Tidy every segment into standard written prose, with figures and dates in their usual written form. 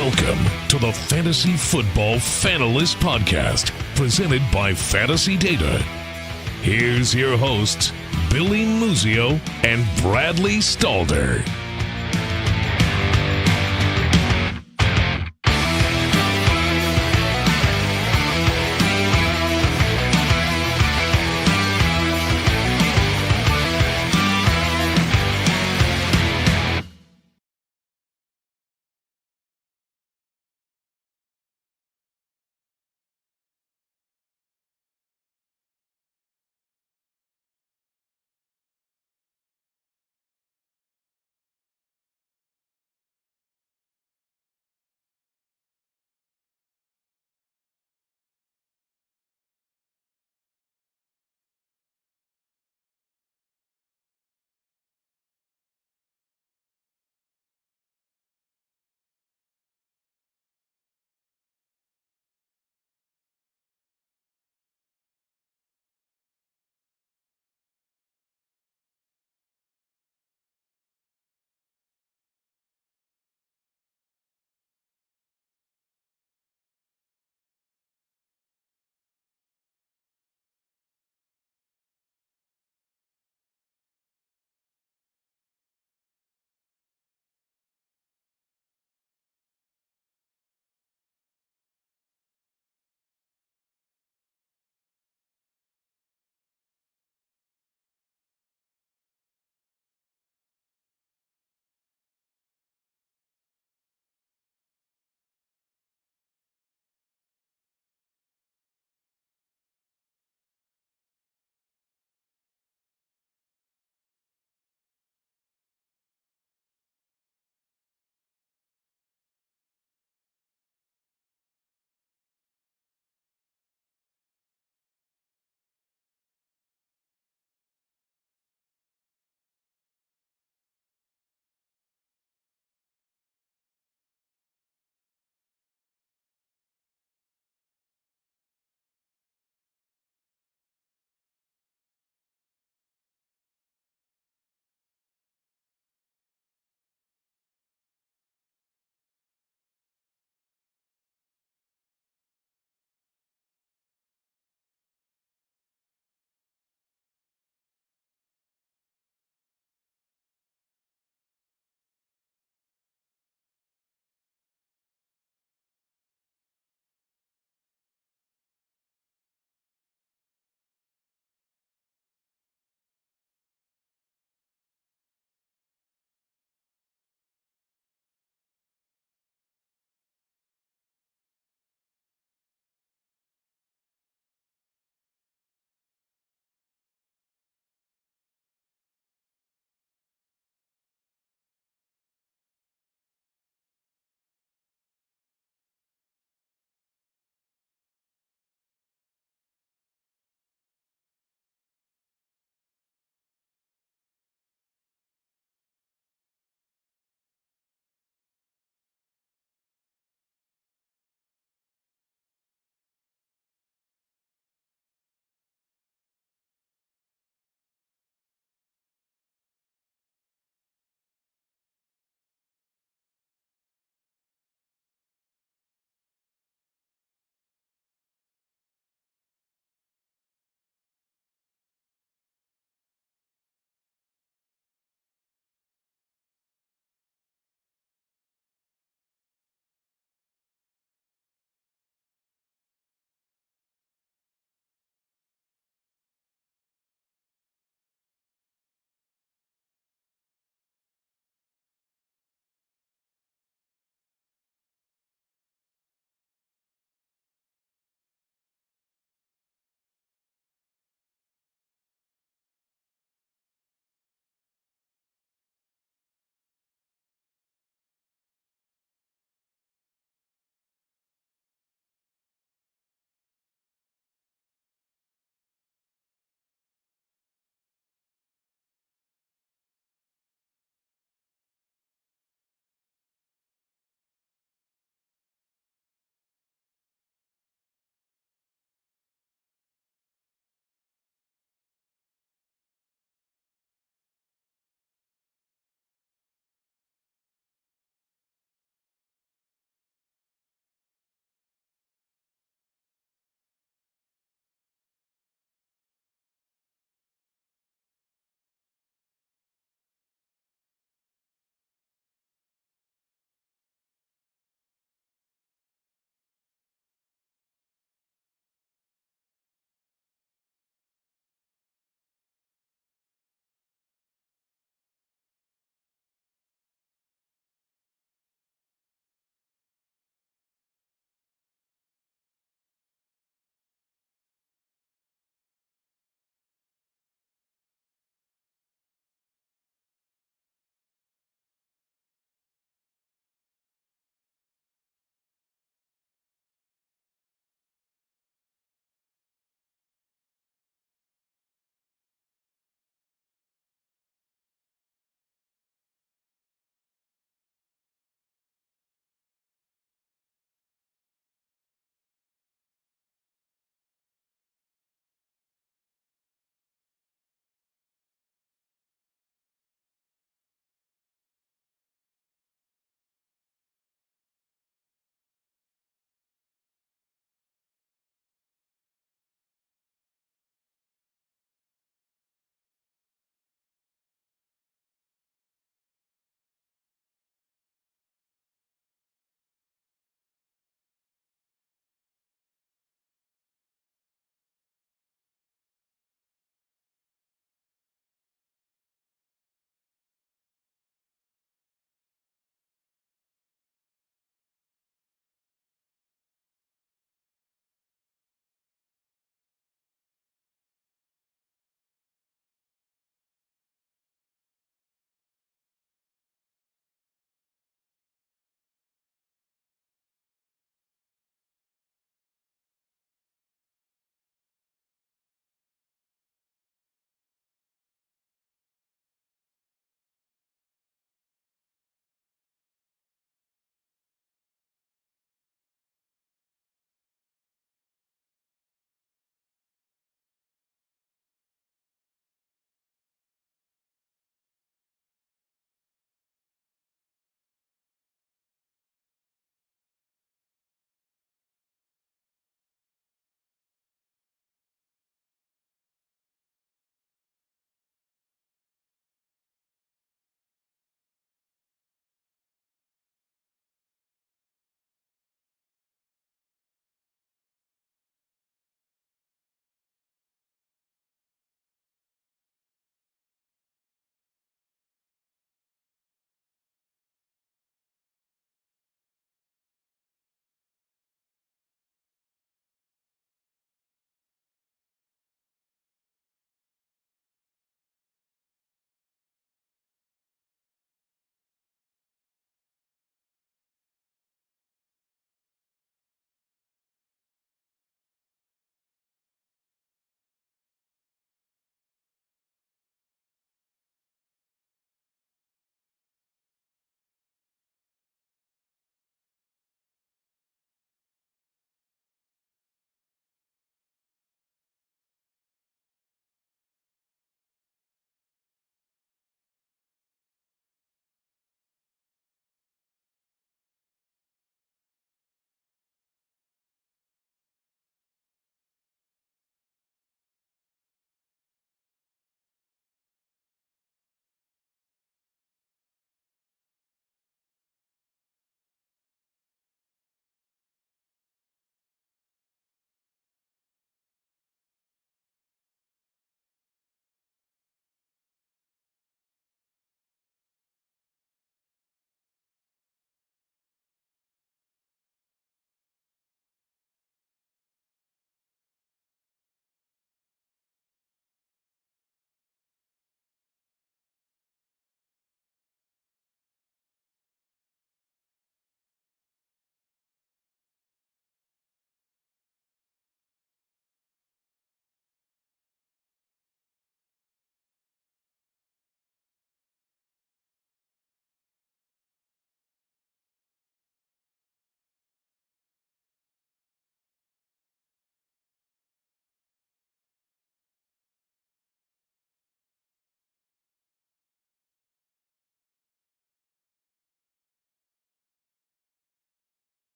Welcome to the Fantasy Football Fanalist Podcast, presented by Fantasy Data. Here's your hosts, Billy Muzio and Bradley Stalder.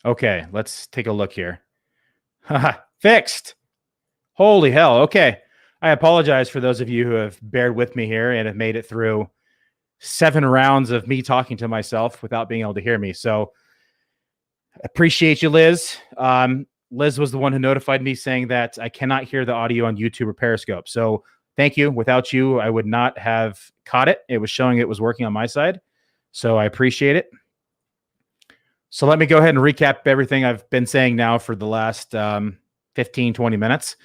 Okay, let's take a look here. Fixed. Holy hell. Okay. I apologize for those of you who have bared with me here and have made it through 7 rounds of me talking to myself without being able to hear me. So appreciate you, Liz. Liz was the one who notified me saying that I cannot hear the audio on YouTube or Periscope. So thank you. Without you, I would not have caught it. It was showing it was working on my side. So I appreciate it. So let me go ahead and recap everything I've been saying now for the last 15, 20 minutes.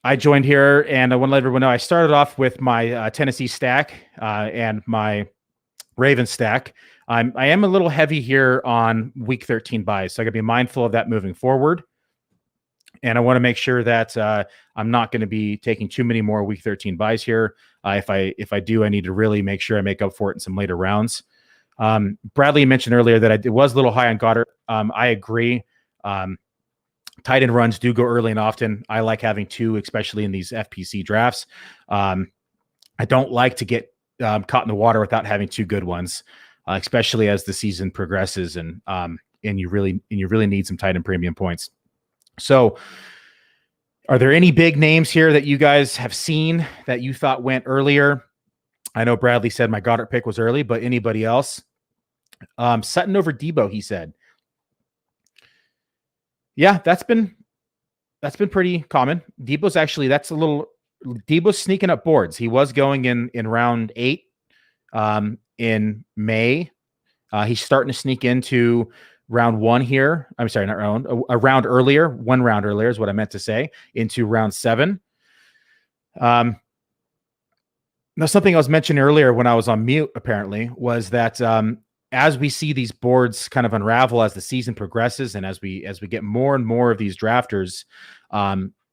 I joined here, and I want to let everyone know I started off with my Tennessee stack and my Ravens stack. I am a little heavy here on week 13 buys, so I got to be mindful of that moving forward. And I want to make sure that I'm not going to be taking too many more week 13 buys here. If I do, I need to really make sure I make up for it in some later rounds. Bradley mentioned earlier that it was a little high on Goddard. I agree. Tight end runs do go early and often. I like having 2, especially in these FPC drafts. I don't like to get caught in the water without having 2 good ones, especially as the season progresses and you really need some tight end premium points. So, are there any big names here that you guys have seen that you thought went earlier? I know Bradley said my Goddard pick was early, but anybody else? Sutton over Debo, he said. Yeah, that's been pretty common. Debo's sneaking up boards. He was going in round 8 in May. He's starting to sneak into round 1 here. I'm sorry, not round, a round earlier. 1 round earlier is what I meant to say, into round 7. Now, something I was mentioning earlier when I was on mute, apparently, was that as we see these boards kind of unravel as the season progresses, and as we get more and more of these drafters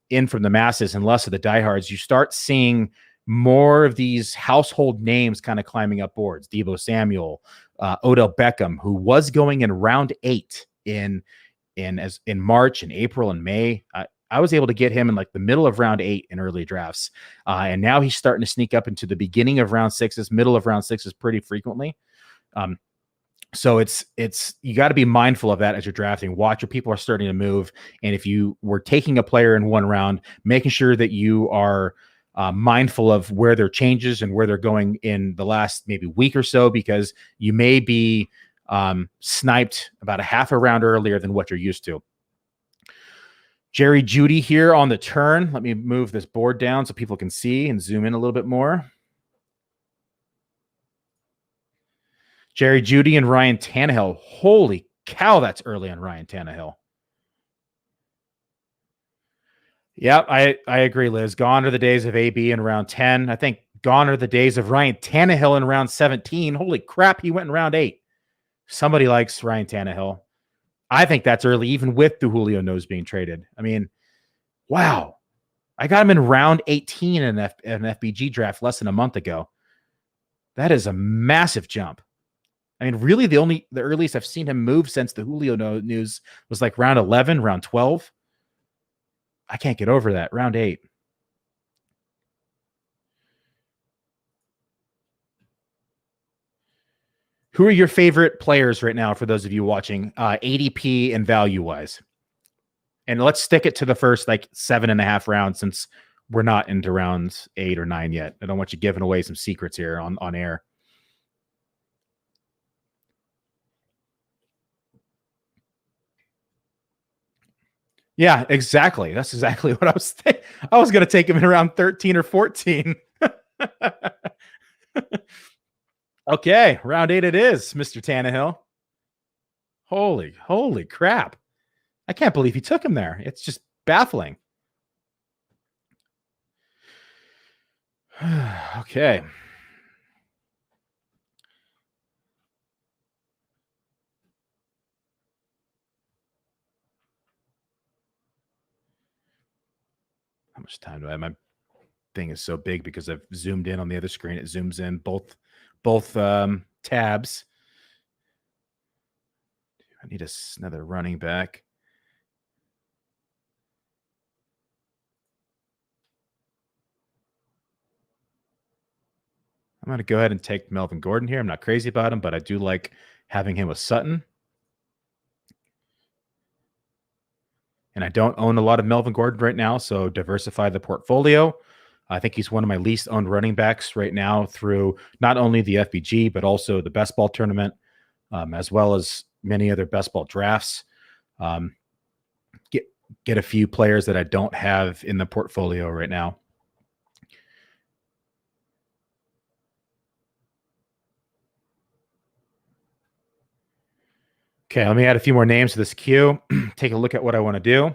in from the masses and less of the diehards, you start seeing more of these household names kind of climbing up boards. Deebo Samuel, Odell Beckham, who was going in round 8 in March and April and May. I was able to get him in like the middle of round 8 in early drafts. And now he's starting to sneak up into the beginning of round 6s, middle of round 6s pretty frequently. So it's you got to be mindful of that as you're drafting. Watch where people are starting to move. And if you were taking a player in 1 round, making sure that you are mindful of where their changes and where they're going in the last maybe week or so, because you may be sniped about a half a round earlier than what you're used to. Jerry Jeudy here on the turn. Let me move this board down so people can see and zoom in a little bit more. Jerry Jeudy and Ryan Tannehill. Holy cow, that's early on Ryan Tannehill. Yeah, I agree, Liz. Gone are the days of AB in round 10. I think gone are the days of Ryan Tannehill in round 17. Holy crap, he went in round 8. Somebody likes Ryan Tannehill. I think that's early, even with the Julio nose being traded. I mean, wow. I got him in round 18 in an FBG draft less than a month ago. That is a massive jump. I mean, really, the earliest I've seen him move since the Julio news was like round 11, round 12. I can't get over that. Round 8. Who are your favorite players right now for those of you watching, ADP and value-wise? And let's stick it to the first like 7.5 rounds, since we're not into rounds 8 or 9 yet. I don't want you giving away some secrets here on air. Yeah, exactly. That's exactly what I was thinking. I was going to take him in around 13 or 14. Okay, round 8 it is, Mr. Tannehill. Holy crap. I can't believe he took him there. It's just baffling. Okay. How much time do I have? My thing is so big because I've zoomed in on the other screen. It zooms in both tabs. I need another running back. I'm going to go ahead and take Melvin Gordon here. I'm not crazy about him, but I do like having him with Sutton. And I don't own a lot of Melvin Gordon right now, so diversify the portfolio. I think he's one of my least owned running backs right now through not only the FBG, but also the best ball tournament, as well as many other best ball drafts. Get a few players that I don't have in the portfolio right now. Okay, let me add a few more names to this queue. Take a look at what I want to do.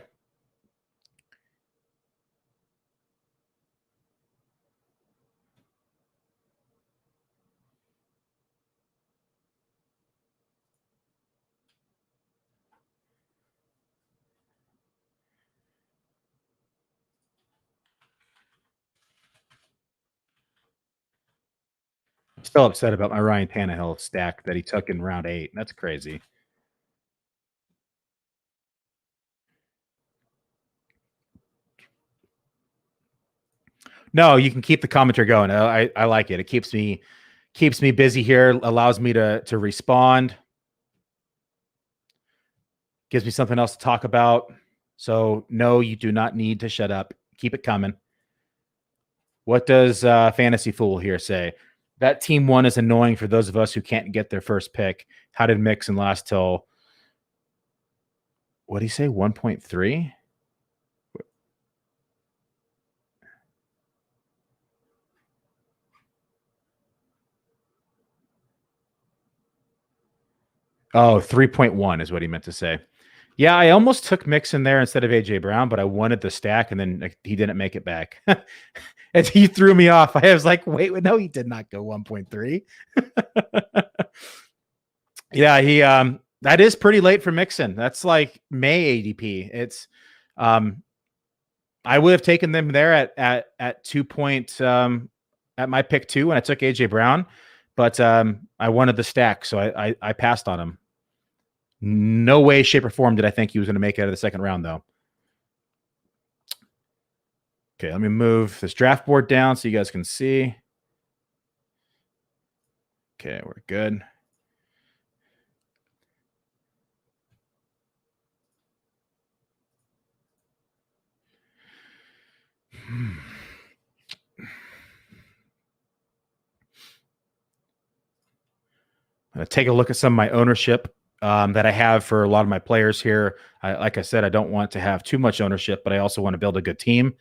I'm still upset about my Ryan Tannehill stack that he took in round 8. That's crazy. No, you can keep the commentary going. I like it. It keeps me busy here, allows me to respond, gives me something else to talk about. So no, you do not need to shut up. Keep it coming. What does Fantasy Fool here say? That team 1 is annoying for those of us who can't get their first pick. How did Mixon last till, what did he say, 1.3? Oh, 3.1 is what he meant to say. Yeah, I almost took Mixon there instead of A.J. Brown, but I wanted the stack, and then he didn't make it back. And he threw me off. I was like, wait, no, he did not go 1.3. Yeah, he that is pretty late for Mixon. That's like May ADP. It's I would have taken them there at 2 point at my pick 2 when I took A.J. Brown, but I wanted the stack, so I passed on him. No way, shape, or form did I think he was going to make it out of the second round, though. Okay, let me move this draft board down so you guys can see. Okay, we're good. I'm going to take a look at some of my ownership that I have for a lot of my players here. Like I said, I don't want to have too much ownership, but I also want to build a good team.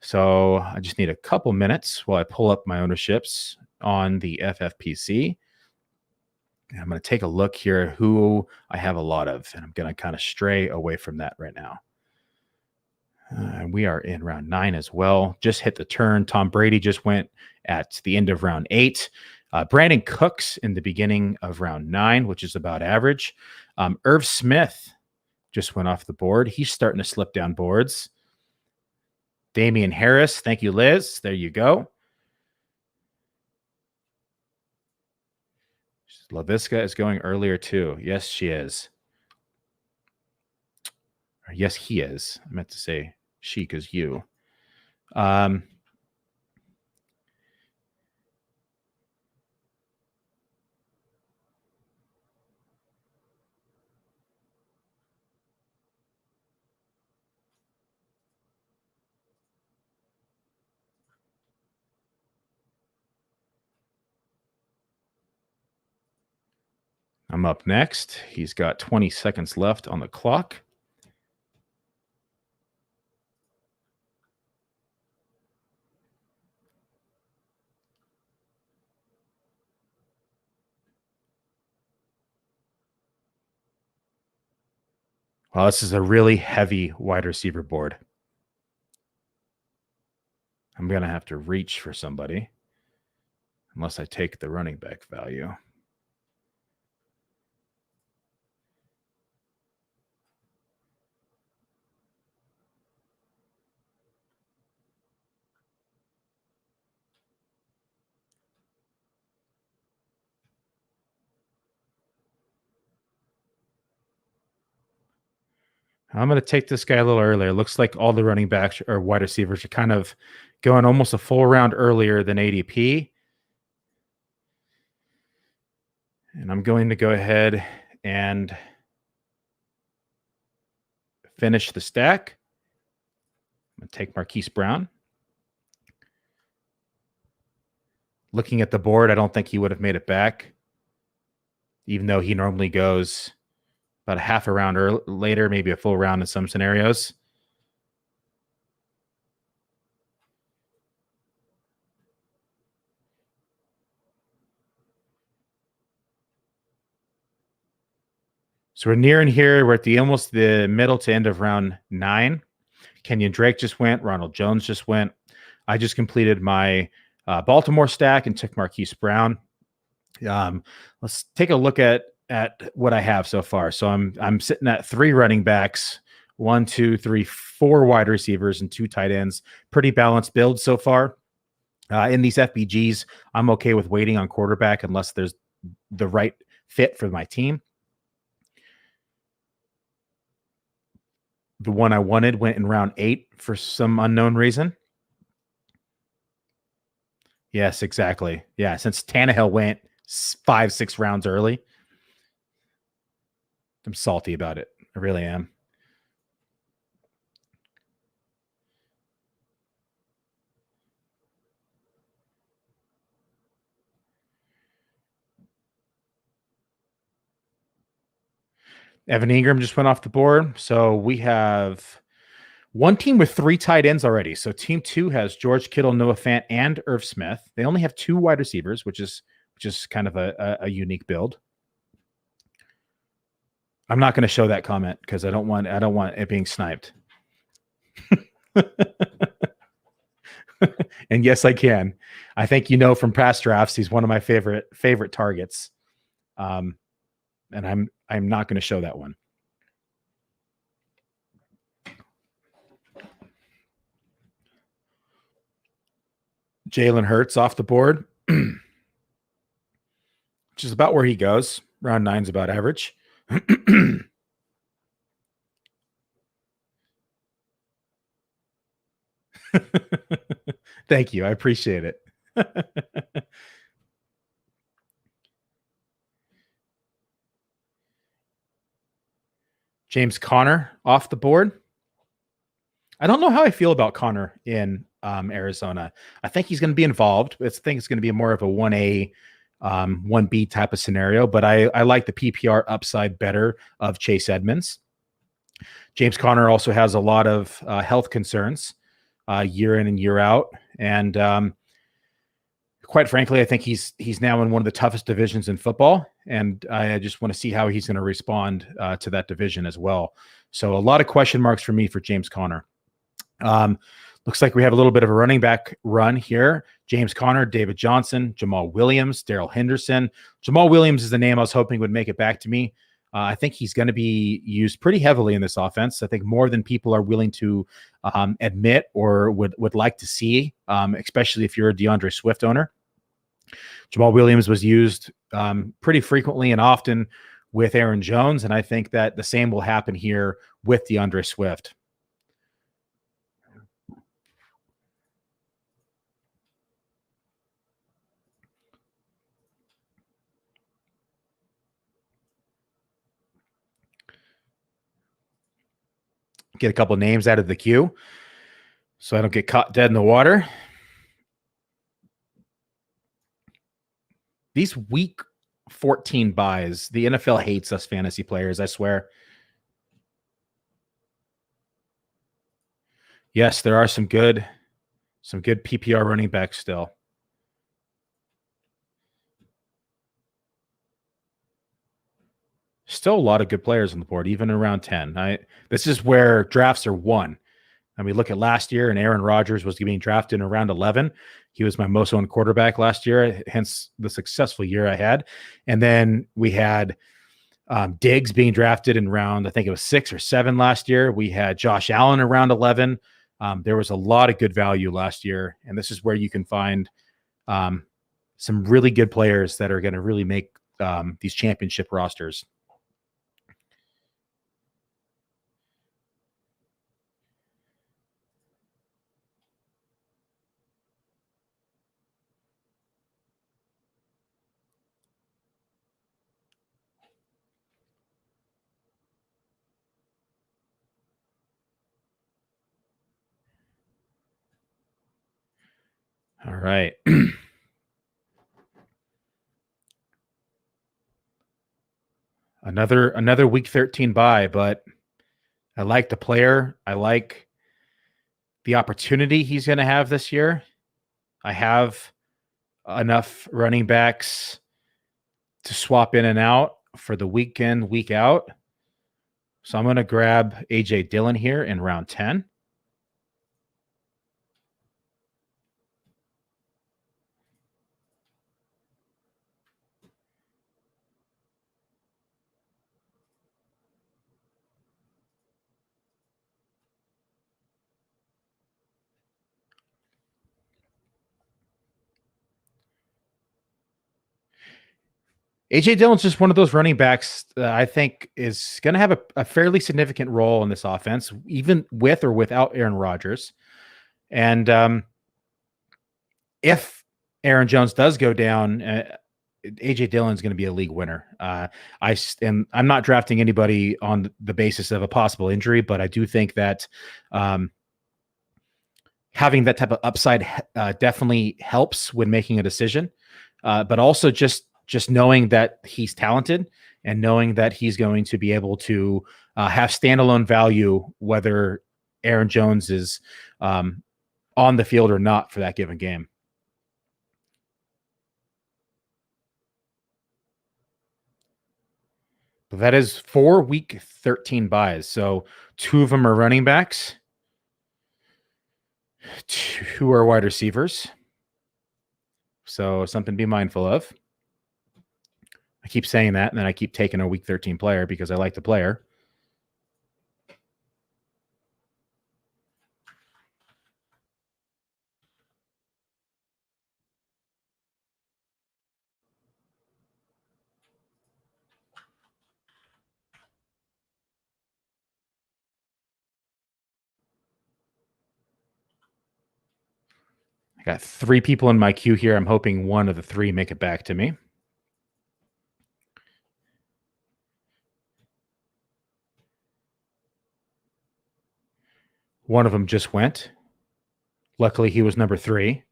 So I just need a couple minutes while I pull up my ownerships on the FFPC. And I'm going to take a look here who I have a lot of, and I'm going to kind of stray away from that right now. We are in round 9 as well. Just hit the turn. Tom Brady just went at the end of round 8. Brandon Cooks in the beginning of round 9, which is about average. Irv Smith just went off the board. He's starting to slip down boards. Damian Harris. Thank you, Liz. There you go. LaVisca is going earlier too. Yes, she is. Or yes, he is. I meant to say she because you. I'm up next. He's got 20 seconds left on the clock. Well, this is a really heavy wide receiver board. I'm going to have to reach for somebody unless I take the running back value. I'm going to take this guy a little earlier. Looks like all the running backs or wide receivers are kind of going almost a full round earlier than ADP. And I'm going to go ahead and finish the stack. I'm going to take Marquise Brown. Looking at the board, I don't think he would have made it back, even though he normally goes about a half a round later, maybe a full round in some scenarios. So we're nearing here. We're at almost the middle to end of round 9. Kenyon Drake just went. Ronald Jones just went. I just completed my Baltimore stack and took Marquise Brown. Let's take a look at what I have so far. So I'm sitting at 3 running backs, 1, 2, 3, 4 wide receivers, and 2 tight ends. Pretty balanced build so far. In these FBGs, I'm okay with waiting on quarterback unless there's the right fit for my team. The one I wanted went in round 8 for some unknown reason. Yes, exactly. Yeah, since Tannehill went 5-6 rounds early, I'm salty about it. I really am. Evan Ingram just went off the board. So we have one team with 3 tight ends already. So team 2 has George Kittle, Noah Fant, and Irv Smith. They only have 2 wide receivers, which is kind of a unique build. I'm not going to show that comment because I don't want it being sniped. And yes, I can. I think from past drafts, he's one of my favorite targets. And I'm not going to show that one. Jalen Hurts off the board, which is about where he goes. Round 9 is about average. Thank you. I appreciate it. James Conner off the board. I don't know how I feel about Conner in Arizona. I think he's going to be involved. I think it's going to be more of a 1A, 1B type of scenario, but I like the PPR upside better of Chase Edmonds. James Conner also has a lot of health concerns year in and year out. And quite frankly, I think he's now in one of the toughest divisions in football. And I just want to see how he's going to respond to that division as well. So a lot of question marks for me for James Conner. Looks like we have a little bit of a running back run here. James Conner, David Johnson, Jamal Williams, Darrell Henderson. Jamal Williams is the name I was hoping would make it back to me. I think he's going to be used pretty heavily in this offense. I think more than people are willing to admit or would like to see, especially if you're a DeAndre Swift owner. Jamal Williams was used pretty frequently and often with Aaron Jones, and I think that the same will happen here with DeAndre Swift. Get a couple names out of the queue so I don't get caught dead in the water. These week 14 buys, the NFL hates us fantasy players, I swear. Yes, there are some good PPR running backs still. Still a lot of good players on the board, even around 10. This is where drafts are won. I mean, look at last year, and Aaron Rodgers was being drafted in around 11. He was my most owned quarterback last year, hence the successful year I had. And then we had Diggs being drafted in round, I think it was 6 or 7 last year. We had Josh Allen around 11. There was a lot of good value last year, and this is where you can find some really good players that are going to really make these championship rosters. All right. Another week 13 bye, but I like the player. I like the opportunity he's going to have this year. I have enough running backs to swap in and out for the week out. So I'm going to grab AJ Dillon here in round 10. AJ Dillon's just one of those running backs that I think is going to have a fairly significant role in this offense, even with or without Aaron Rodgers. And if Aaron Jones does go down, AJ Dillon's going to be a league winner. I'm not drafting anybody on the basis of a possible injury, but I do think that having that type of upside definitely helps when making a decision. But also just knowing that he's talented and knowing that he's going to be able to have standalone value, whether Aaron Jones is on the field or not for that given game. But that is 4 week 13 buys. So 2 of them are running backs. 2 are wide receivers. So something to be mindful of. I keep saying that, and then I keep taking a week 13 player because I like the player. I got 3 people in my queue here. I'm hoping one of the 3 make it back to me. One of them just went. Luckily, he was number 3.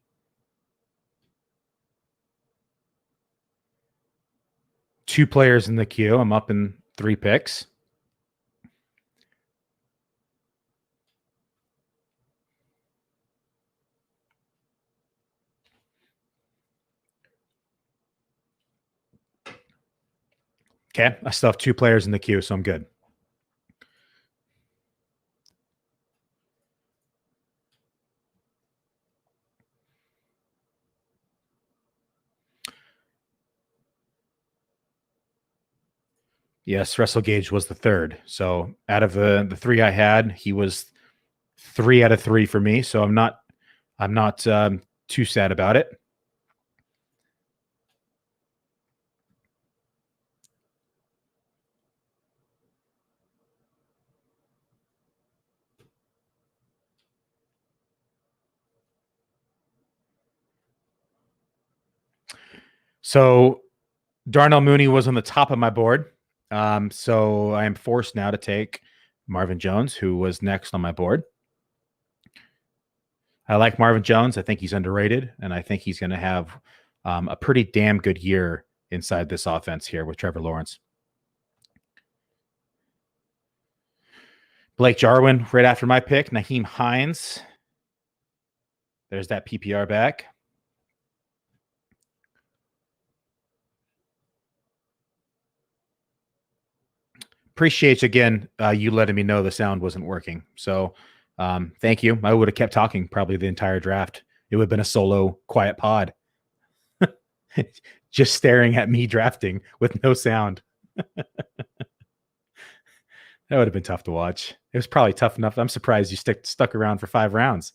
Two players in the queue. I'm up in 3 picks. Okay, I still have 2 players in the queue, so I'm good. Yes, Russell Gage was the 3rd. So out of the 3 I had, he was 3 out of 3 for me. So I'm not too sad about it. So Darnell Mooney was on the top of my board. So I am forced now to take Marvin Jones, who was next on my board. I like Marvin Jones. I think he's underrated, and I think he's going to have a pretty damn good year inside this offense here with Trevor Lawrence. Blake Jarwin right after my pick. Nyheim Hines. There's that PPR back. Appreciate again you letting me know the sound wasn't working. So thank you. I would have kept talking probably the entire draft. It would have been a solo quiet pod. Just staring at me drafting with no sound. That would have been tough to watch. It was probably tough enough. I'm surprised you stuck around for 5 rounds.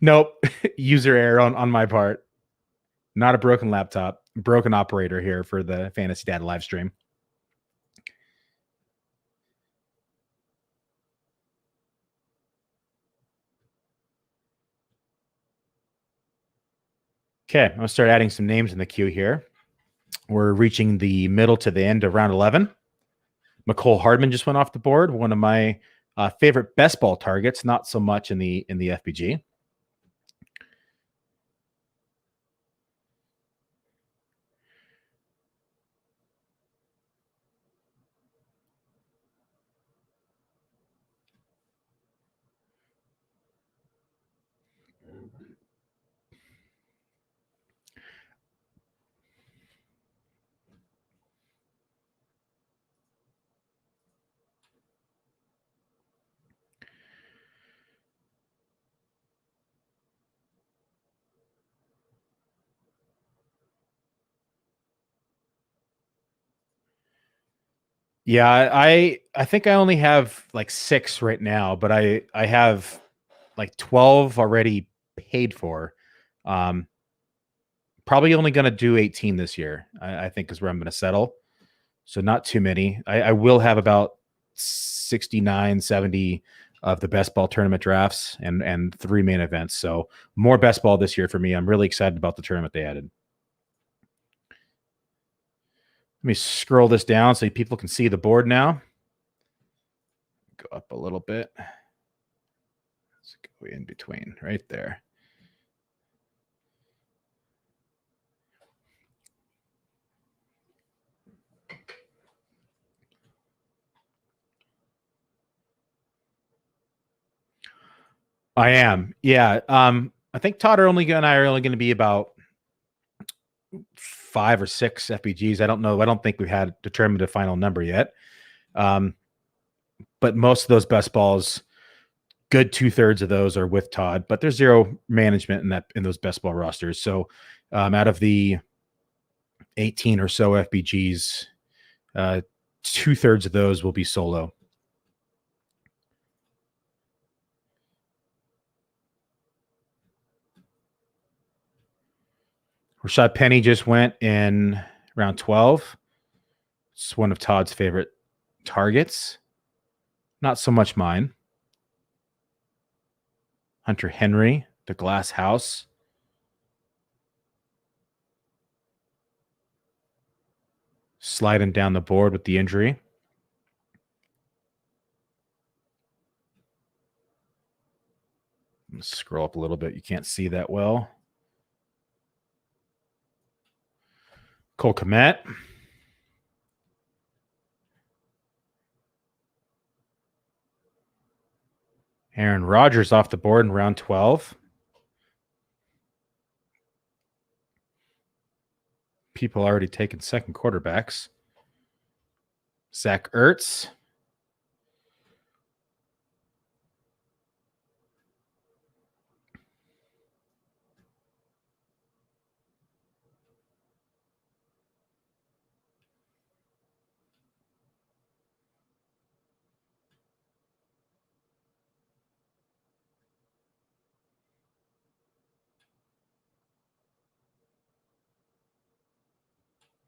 Nope. User error on my part. Not a broken laptop. Broken operator here for the Fantasy Data live stream. Okay, I'm going to start adding some names in the queue here. We're reaching the middle to the end of round 11. McCole Hardman just went off the board, one of my favorite best ball targets, not so much in the FBG. Yeah, I think I only have like 6 right now, but I have like 12 already paid for. Probably only going to do 18 this year. I think is where I'm going to settle. So not too many. I will have about 69, 70 of the best ball tournament drafts and 3 main events. So more best ball this year for me. I'm really excited about the tournament they added. Let me scroll this down so people can see the board now. Go up a little bit. Let's go in between right there. I am. Yeah. I think Todd and I are only going to be about 5 or 6 FPGs. I don't know. I don't think we've had determined a final number yet. But most of those best balls, good 2/3 of those are with Todd, but there's 0 management in those best ball rosters. So out of the 18 or so FPGs, 2/3 of those will be solo. Rashad Penny just went in round 12. It's one of Todd's favorite targets. Not so much mine. Hunter Henry, the Glass House. Sliding down the board with the injury. Let's scroll up a little bit. You can't see that well. Cole Kmet. Aaron Rodgers off the board in round 12. People already taken second quarterbacks. Zach Ertz.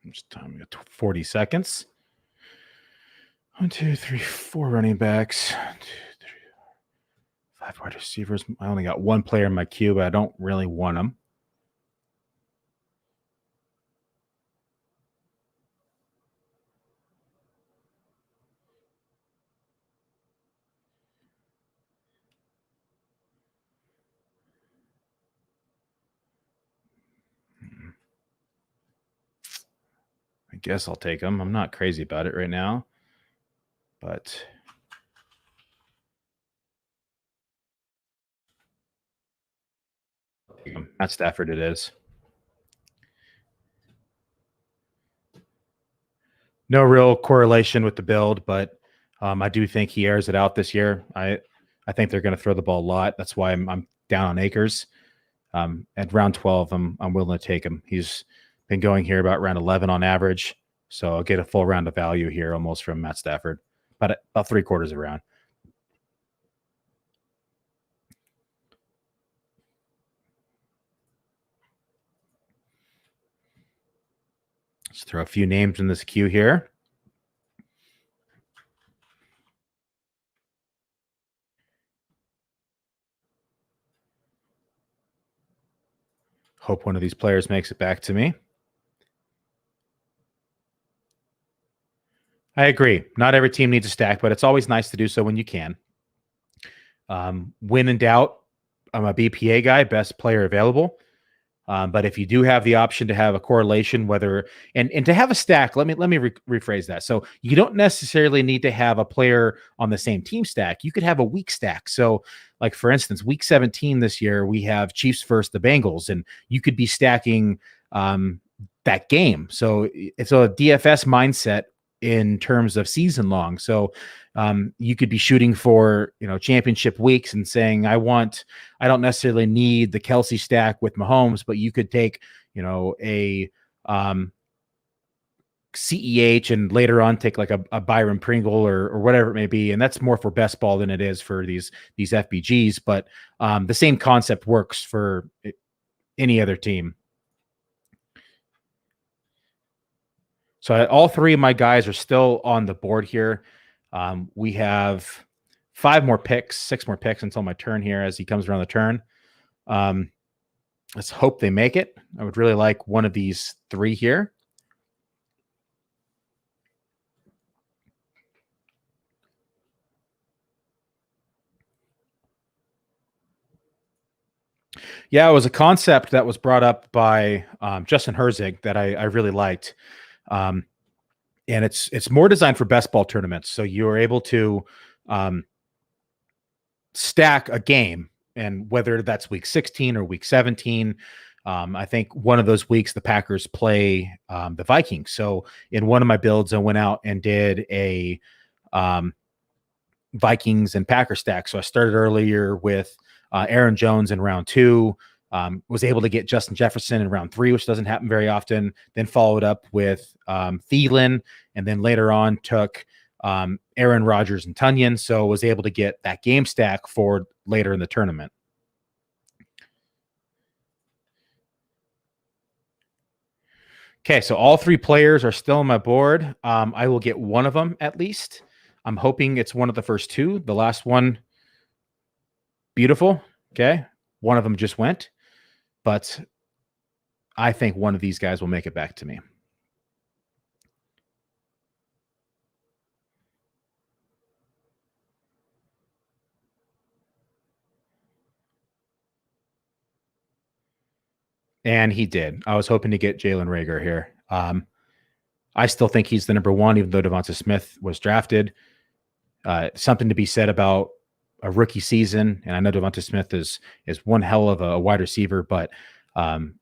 Just time, we got 40 seconds. 1, 2, 3, 4 running backs. 1, 2, 3, 5 wide receivers. I only got 1 player in my queue, but I don't really want him. I guess I'll take him. I'm not crazy about it right now, but Matt Stafford it is. No real correlation with the build, but I do think he airs it out this year. I think they're going to throw the ball a lot. That's why I'm down on Akers. At round 12, I'm willing to take him. He's been going here about round 11 on average, so I'll get a full round of value here almost from Matt Stafford, but about 3/4 of a round. Let's throw a few names in this queue here. Hope one of these players makes it back to me. I agree. Not every team needs a stack, but it's always nice to do so when you can. When in doubt, I'm a BPA guy, best player available. But if you do have the option to have a correlation, whether and to have a stack, let me rephrase that. So you don't necessarily need to have a player on the same team stack. You could have a weak stack. So, like for instance, week 17 this year, we have Chiefs versus the Bengals, and you could be stacking that game. So it's a DFS mindset in terms of season long. So you could be shooting for, championship weeks and saying, I don't necessarily need the Kelsey stack with Mahomes, but you could take, a CEH and later on take like a Byron Pringle or whatever it may be. And that's more for best ball than it is for these FBGs. But the same concept works for any other team. So all three of my guys are still on the board here. We have 6 more picks until my turn here as he comes around the turn. Let's hope they make it. I would really like one of these 3 here. Yeah, it was a concept that was brought up by Justin Herzig that I really liked. And it's more designed for best ball tournaments. So you're able to stack a game, and whether that's week 16 or week 17, I think one of those weeks the Packers play the Vikings. So in one of my builds, I went out and did a Vikings and Packer stack. So I started earlier with Aaron Jones in round 2. Was able to get Justin Jefferson in round 3, which doesn't happen very often. Then followed up with Thielen, and then later on took Aaron Rodgers and Tunyon. So was able to get that game stack for later in the tournament. Okay, so all 3 players are still on my board. I will get one of them at least. I'm hoping it's one of the first 2. The last one, beautiful. Okay, one of them just went. But I think one of these guys will make it back to me. And he did. I was hoping to get Jalen Reagor here. I still think he's the number 1, even though Devonta Smith was drafted. Something to be said about a rookie season, and I know Devonta Smith is one hell of a wide receiver, but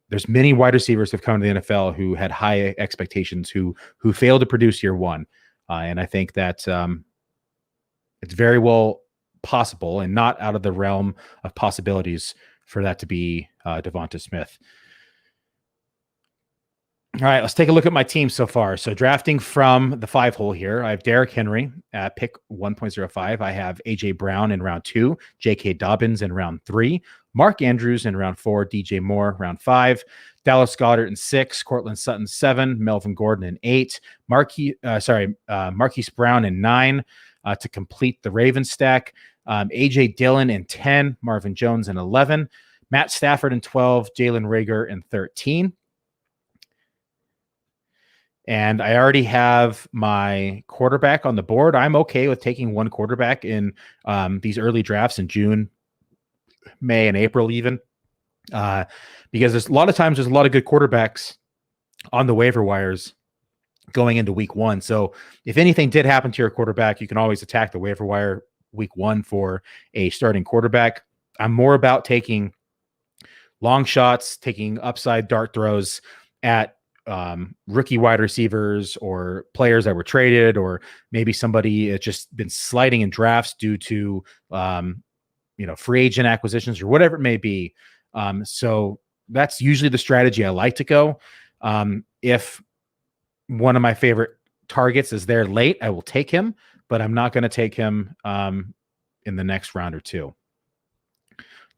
there's many wide receivers who've come to the NFL who had high expectations who failed to produce year 1, and I think that it's very well possible and not out of the realm of possibilities for that to be Devonta Smith. All right, let's take a look at my team so far. So drafting from the 5 hole here, I have Derrick Henry at pick 1.05. I have A.J. Brown in round 2, J.K. Dobbins in round 3, Mark Andrews in round 4, DJ Moore round 5, Dallas Goedert in 6, Cortland Sutton 7, Melvin Gordon in 8, Marquise Brown in 9 to complete the Ravens stack, A.J. Dillon in 10, Marvin Jones in 11, Matt Stafford in 12, Jalen Reagor in 13. And I already have my quarterback on the board. I'm okay with taking one quarterback in these early drafts in June, May, and April even. Because there's a lot of good quarterbacks on the waiver wires going into week 1. So if anything did happen to your quarterback, you can always attack the waiver wire week 1 for a starting quarterback. I'm more about taking long shots, taking upside dart throws at rookie wide receivers or players that were traded, or maybe somebody has just been sliding in drafts due to, free agent acquisitions or whatever it may be. So that's usually the strategy I like to go. If one of my favorite targets is there late, I will take him, but I'm not going to take him in the next round or 2.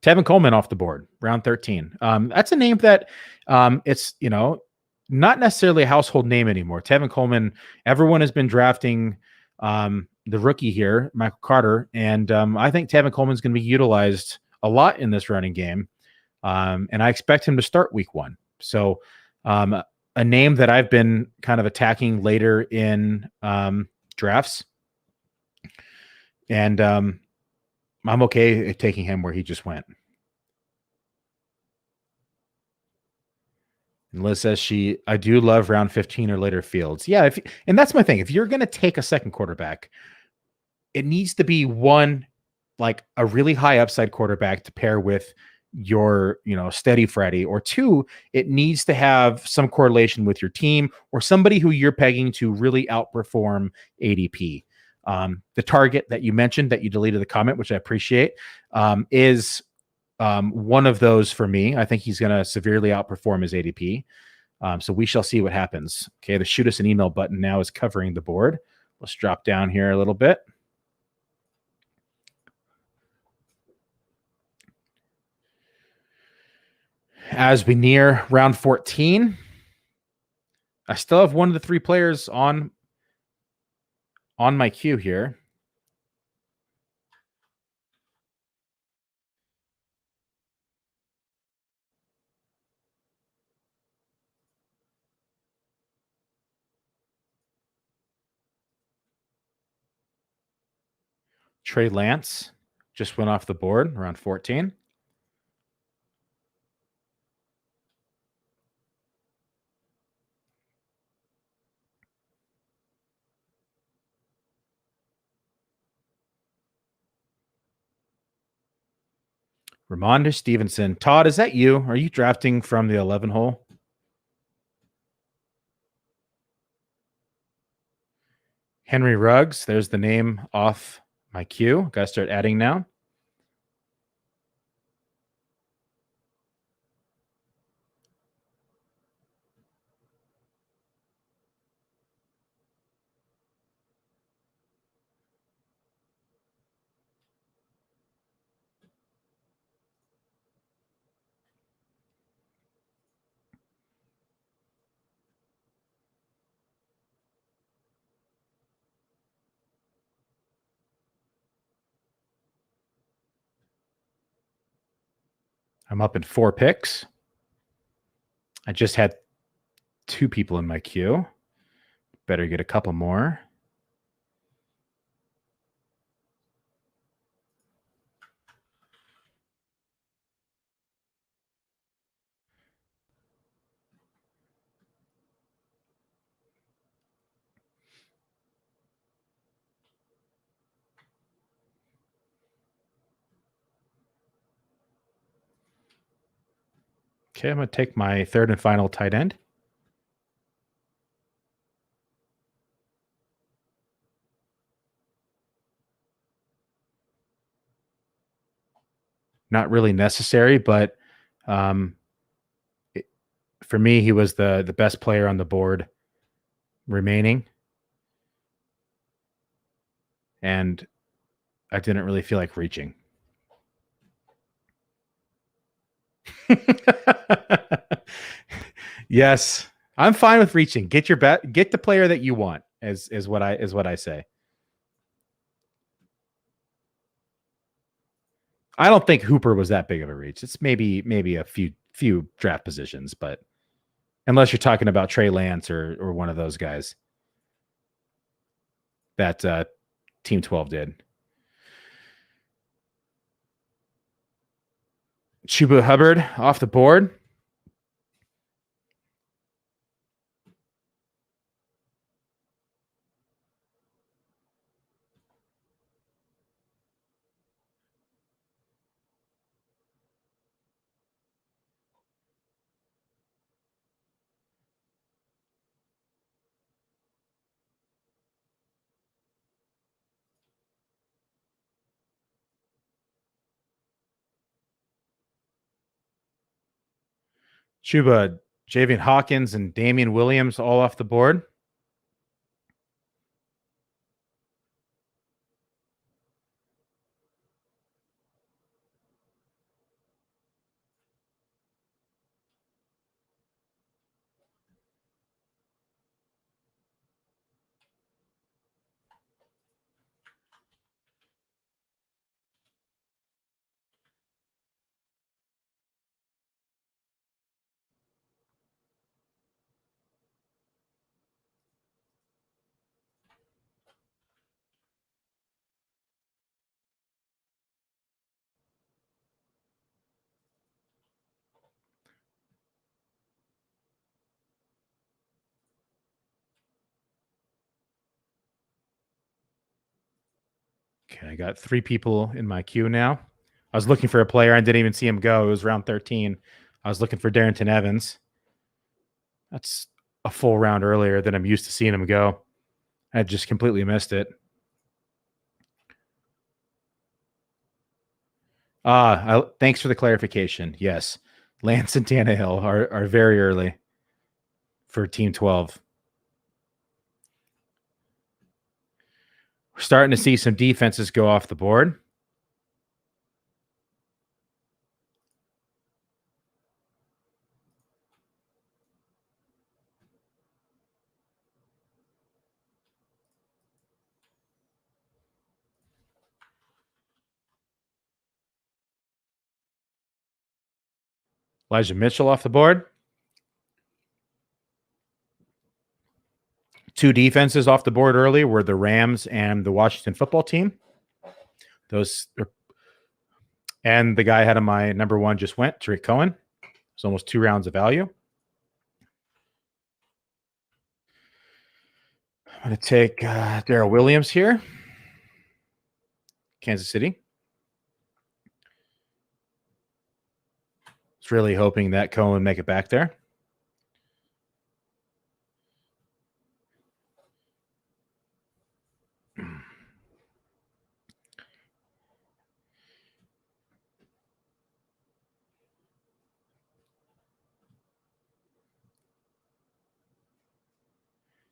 Tevin Coleman off the board, round 13. That's a name that it's, not necessarily a household name anymore. Tevin Coleman, everyone has been drafting the rookie here, Michael Carter, and I think Tevin Coleman is going to be utilized a lot in this running game. And I expect him to start week 1. So a name that I've been kind of attacking later in drafts. And I'm okay at taking him where he just went. And Liz says I do love round 15 or later fields. Yeah, and that's my thing. If you're going to take a second quarterback, it needs to be one, like a really high upside quarterback to pair with your, steady Freddy, or two, it needs to have some correlation with your team or somebody who you're pegging to really outperform ADP. The target that you mentioned that you deleted the comment, which I appreciate, is one of those for me. I think he's going to severely outperform his ADP. So we shall see what happens. Okay, the shoot us an email button now is covering the board. Let's drop down here a little bit. As we near round 14, I still have one of the 3 players on my queue here. Trey Lance just went off the board around 14. Ramondre Stevenson. Todd, is that you? Are you drafting from the 11 hole? Henry Ruggs. There's the name off my queue. Got to start adding now. I'm up in 4 picks. I just had 2 people in my queue. Better get a couple more. Okay, I'm going to take my 3rd and final tight end. Not really necessary, but for me, he was the best player on the board remaining. And I didn't really feel like reaching. Yes, I'm fine with reaching. Get your bet. Get the player that you want. Is what I say. I don't think Hooper was that big of a reach. It's maybe a few draft positions, but unless you're talking about Trey Lance or one of those guys that Team 12 did. Chuba Hubbard off the board. Chuba, Javian Hawkins, and Damian Williams all off the board. Okay, I got 3 people in my queue now. I was looking for a player. I didn't even see him go. It was round 13. I was looking for Darrington Evans. That's a full round earlier than I'm used to seeing him go. I just completely missed it. Thanks for the clarification. Yes, Lance and Tannehill are very early for Team 12. We're starting to see some defenses go off the board. Elijah Mitchell off the board. 2 defenses off the board early were the Rams and the Washington football team. And the guy ahead of my number 1 just went, Tariq Cohen. It's almost 2 rounds of value. I'm going to take Darrell Williams here. Kansas City. It's really hoping that Cohen make it back there.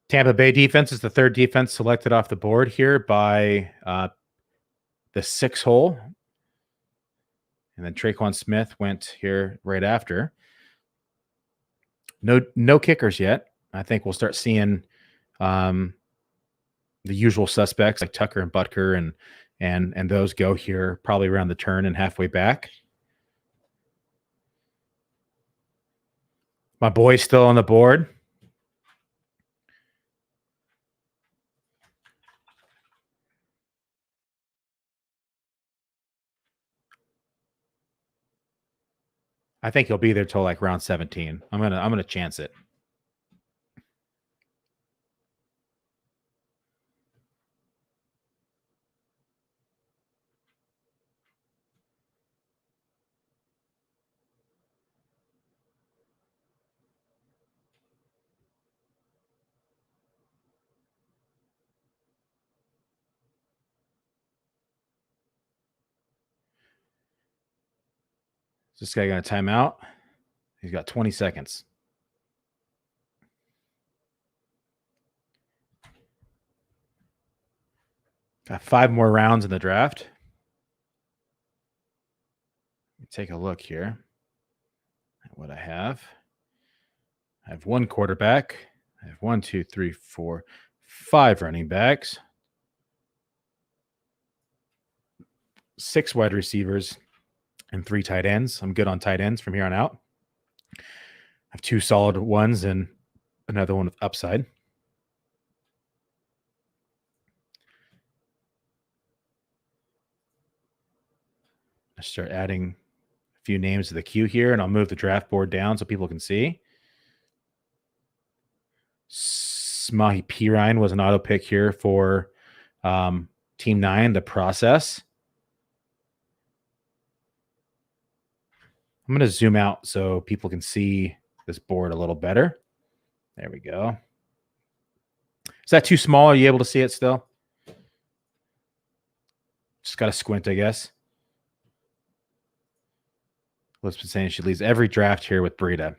Tampa Bay defense is the 3rd defense selected off the board here by the 6 hole. And then Traquan Smith went here right after. No kickers yet. I think we'll start seeing the usual suspects like Tucker and Butker and those go here probably around the turn and halfway back. My boy's still on the board. I think he'll be there till like round 17. I'm gonna chance it. Is this guy gonna time out? He's got 20 seconds. Got 5 more rounds in the draft. Let me take a look here at what I have. I have 1 quarterback. I have 1, 2, 3, 4, 5 running backs, 6 wide receivers, and 3 tight ends. I'm good on tight ends from here on out. I have 2 solid ones and another one with upside. I start adding a few names to the queue here, and I'll move the draft board down so people can see. Smahi Pirine was an auto pick here for Team 9, the process. I'm going to zoom out so people can see this board a little better. There we go. Is that too small? Are you able to see it still? Just got to squint, I guess. Elizabeth saying she leads every draft here with Breida.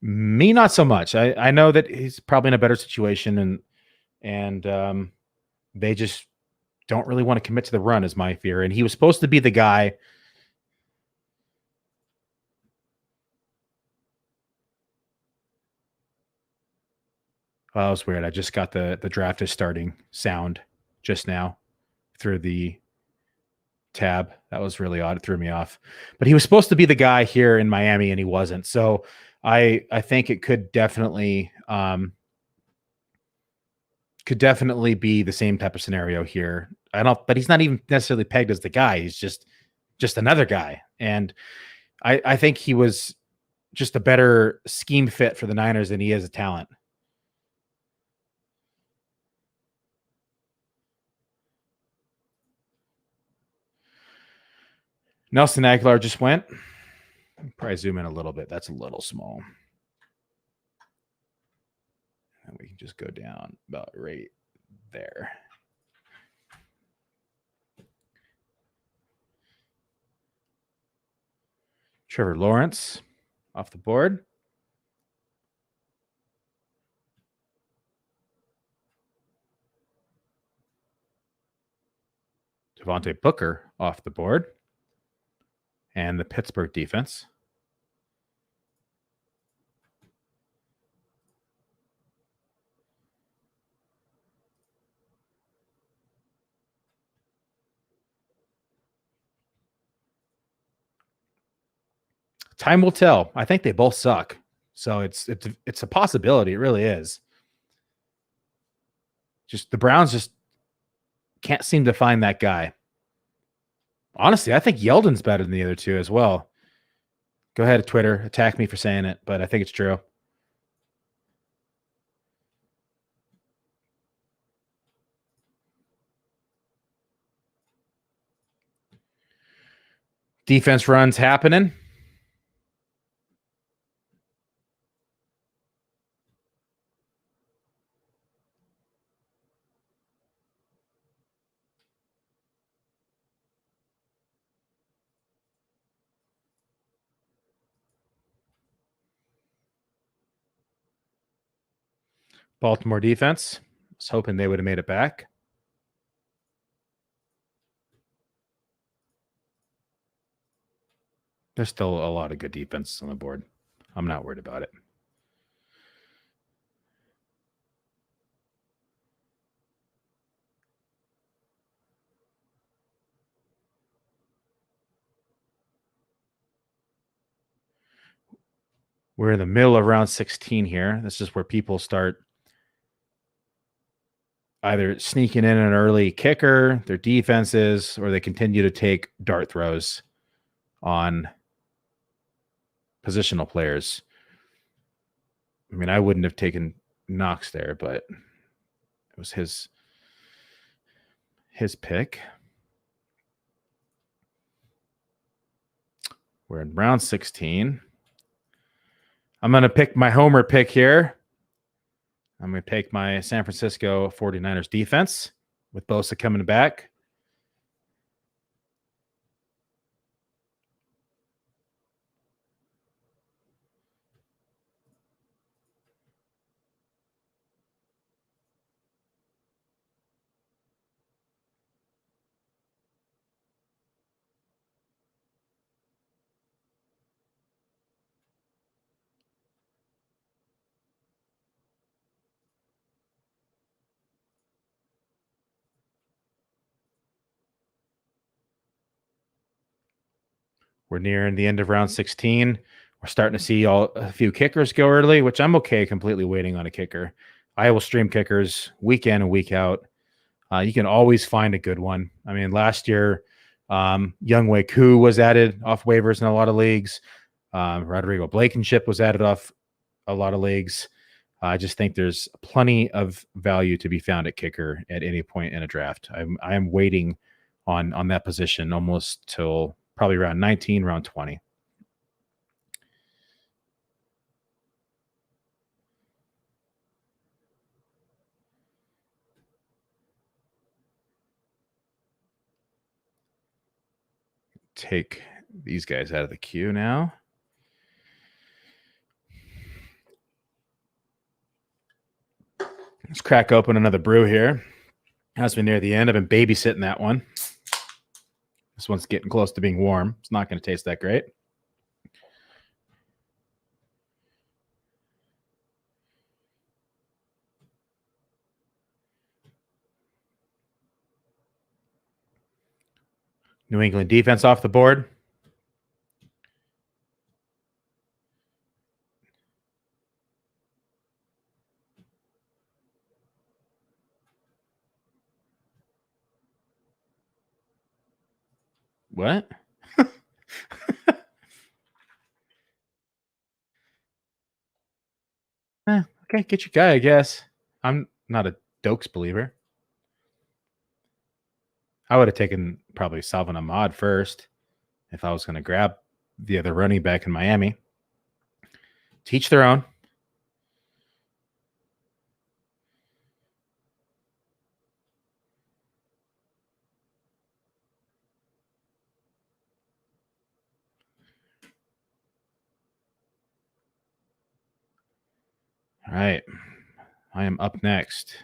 Me, not so much. I know that he's probably in a better situation, and they just don't really want to commit to the run, is my fear. And he was supposed to be the guy. Oh, that was weird. I just got the draft is starting sound just now through the tab. That was really odd. It threw me off. But he was supposed to be the guy here in Miami, and he wasn't. So I think it could definitely be the same type of scenario here. But he's not even necessarily pegged as the guy. He's just another guy. And I think he was just a better scheme fit for the Niners than he is a talent. Nelson Aguilar just went. Probably zoom in a little bit. That's a little small. And we can just go down about right there. Trevor Lawrence off the board. Devontae Booker off the board. And the Pittsburgh defense. Time will tell. I think they both suck. So it's a possibility. It really is. Just the Browns just can't seem to find that guy. Honestly, I think Yeldon's better than the other two as well. Go ahead, Twitter. Attack me for saying it, but I think it's true. Defense runs happening. Baltimore defense. I was hoping they would have made it back. There's still a lot of good defense on the board. I'm not worried about it. We're in the middle of round 16 here. This is where people start either sneaking in an early kicker, their defenses, or they continue to take dart throws on positional players. I mean, I wouldn't have taken Knox there, but it was his pick. We're in round 16. I'm going to pick my homer pick here. I'm going to take my San Francisco 49ers defense with Bosa coming back. We're nearing the end of round 16. We're starting to see a few kickers go early, which I'm okay completely waiting on a kicker. I will stream kickers week in and week out. You can always find a good one. I mean, last year, Younghoe Koo was added off waivers in a lot of leagues. Rodrigo Blankenship was added off a lot of leagues. I just think there's plenty of value to be found at kicker at any point in a draft. I am waiting on that position almost till probably around 19, round 20. Take these guys out of the queue now. Let's crack open another brew here. As we near the end, I've been babysitting that one. This one's getting close to being warm. It's not going to taste that great. New England defense off the board. What? Okay, get your guy, I guess. I'm not a Dokes believer. I would have taken probably Salvin Ahmad first if I was going to grab the other running back in Miami. Teach their own. All right. I am up next.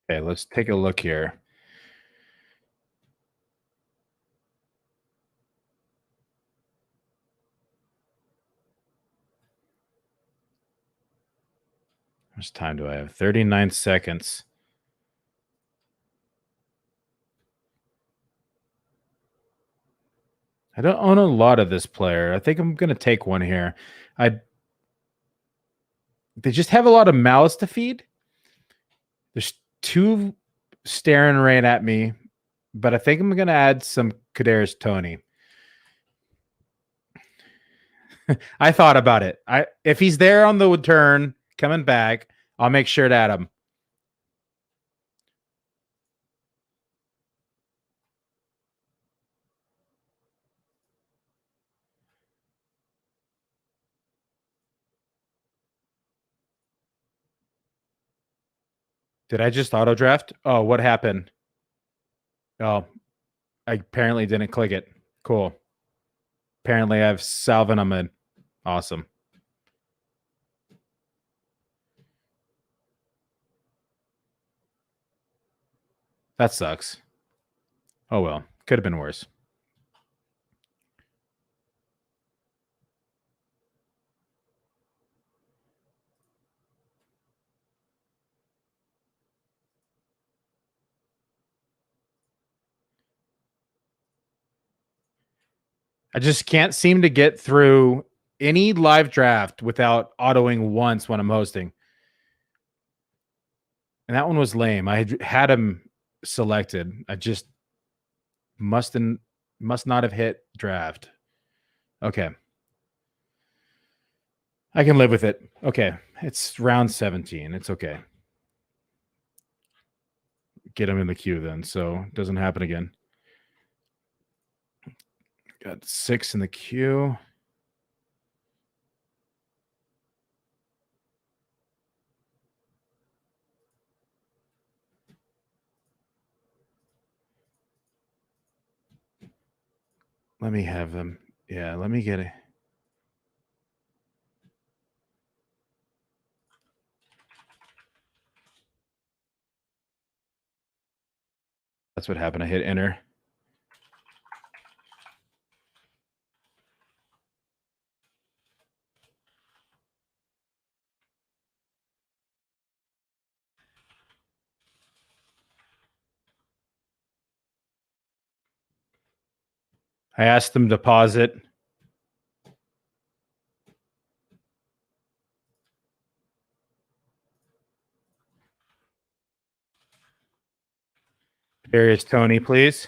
Okay, let's take a look here. How much time do I have? 39 seconds. I don't own a lot of this player. I think I'm going to take one here. They just have a lot of mouths to feed. There's two staring right at me, but I think I'm going to add some Kadarius Toney. I thought about it. If he's there on the turn coming back, I'll make sure to add him. Did I just auto draft? Oh, what happened? Oh, I apparently didn't click it. Cool. Apparently I have Salvin Ahmed. Awesome. That sucks. Oh well, could have been worse. I just can't seem to get through any live draft without autoing once when I'm hosting. And that one was lame. I had him selected. I just must not have hit draft. Okay. I can live with it. Okay. It's round 17. It's okay. Get him in the queue then, so it doesn't happen again. Got 6 in the queue. Let me have them. Yeah, let me get it. That's what happened. I hit enter. I asked them to pause it. Darius Toney, please.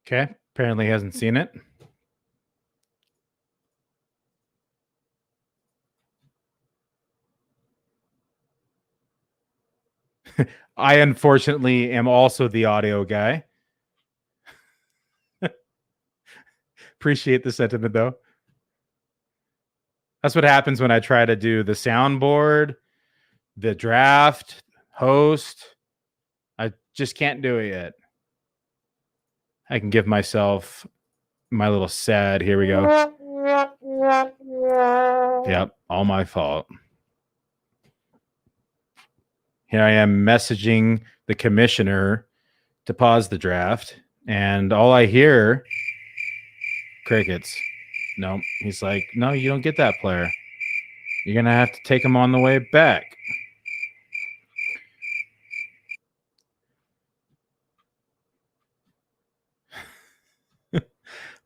Okay. Apparently hasn't seen it. I unfortunately am also the audio guy. Appreciate the sentiment though. That's what happens when I try to do the soundboard, the draft, host. I just can't do it yet. I can give myself my little sad. Here we go. Yep, all my fault. Here I am messaging the commissioner to pause the draft, and all I hear, crickets. No, he's like, no, you don't get that player. You're going to have to take him on the way back.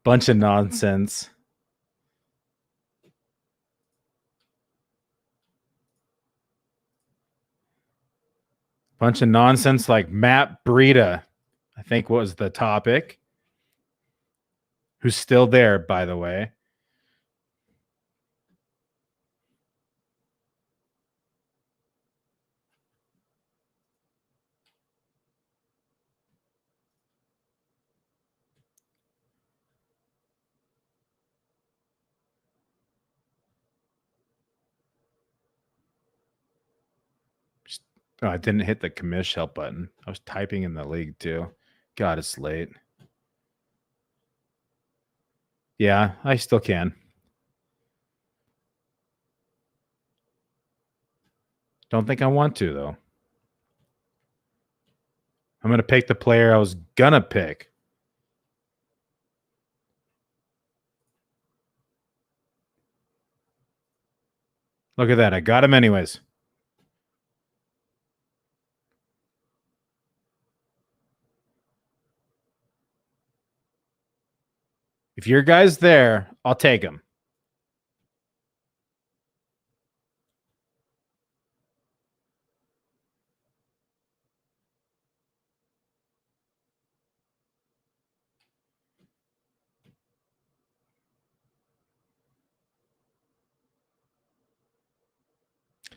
Bunch of nonsense. Bunch of nonsense like Matt Breida, I think was the topic. Who's still there, by the way. Oh, I didn't hit the commish help button. I was typing in the league too. God, it's late. Yeah, I still can. Don't think I want to, though. I'm going to pick the player I was going to pick. Look at that. I got him anyways. If your guy's there, I'll take him.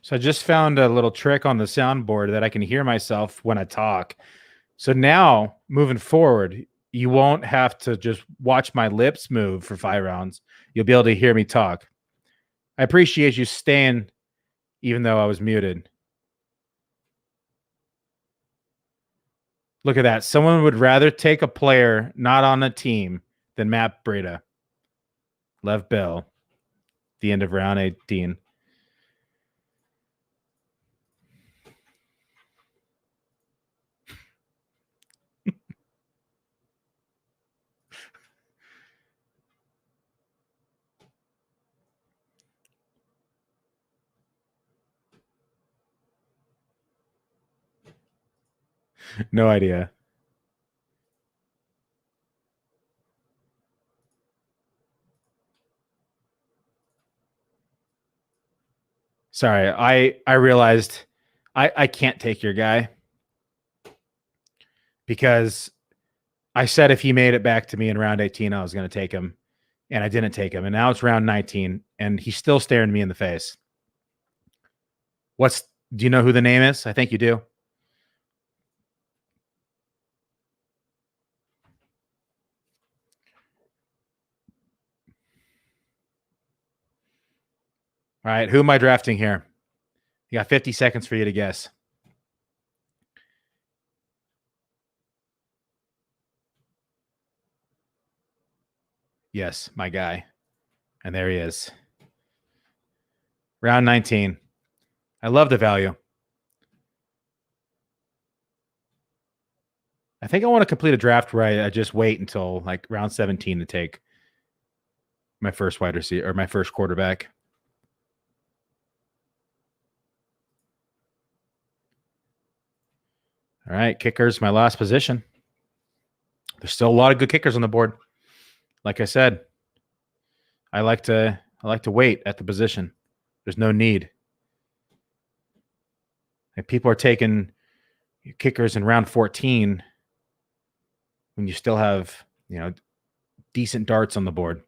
So I just found a little trick on the soundboard that I can hear myself when I talk. So now, moving forward, you won't have to just watch my lips move for 5 rounds. You'll be able to hear me talk. I appreciate you staying, even though I was muted. Look at that. Someone would rather take a player not on a team than Matt Breida. Lev Bell, the end of round 18. No idea. Sorry, I realized I can't take your guy because I said if he made it back to me in round 18, I was going to take him, and I didn't take him. And now it's round 19, and he's still staring me in the face. Do you know who the name is? I think you do. All right, who am I drafting here? You got 50 seconds for you to guess. Yes, my guy. And there he is. Round 19. I love the value. I think I want to complete a draft where I just wait until like round 17 to take my first wide receiver or my first quarterback. All right, kickers, my last position. There's still a lot of good kickers on the board. Like I said, I like to wait at the position. There's no need. And people are taking kickers in round 14 when you still have, decent darts on the board.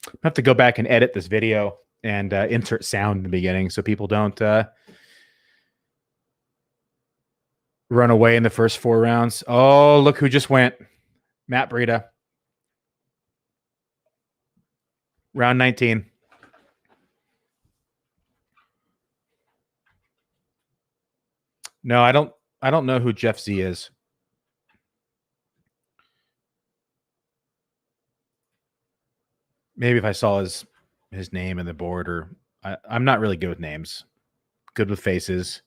I have to go back and edit this video and insert sound in the beginning so people don't run away in the first 4 rounds. Oh, look who just went. Matt Breida. Round 19. No, I don't know who Jeff Z is. Maybe if I saw his name in the board, or I'm not really good with names. Good with faces.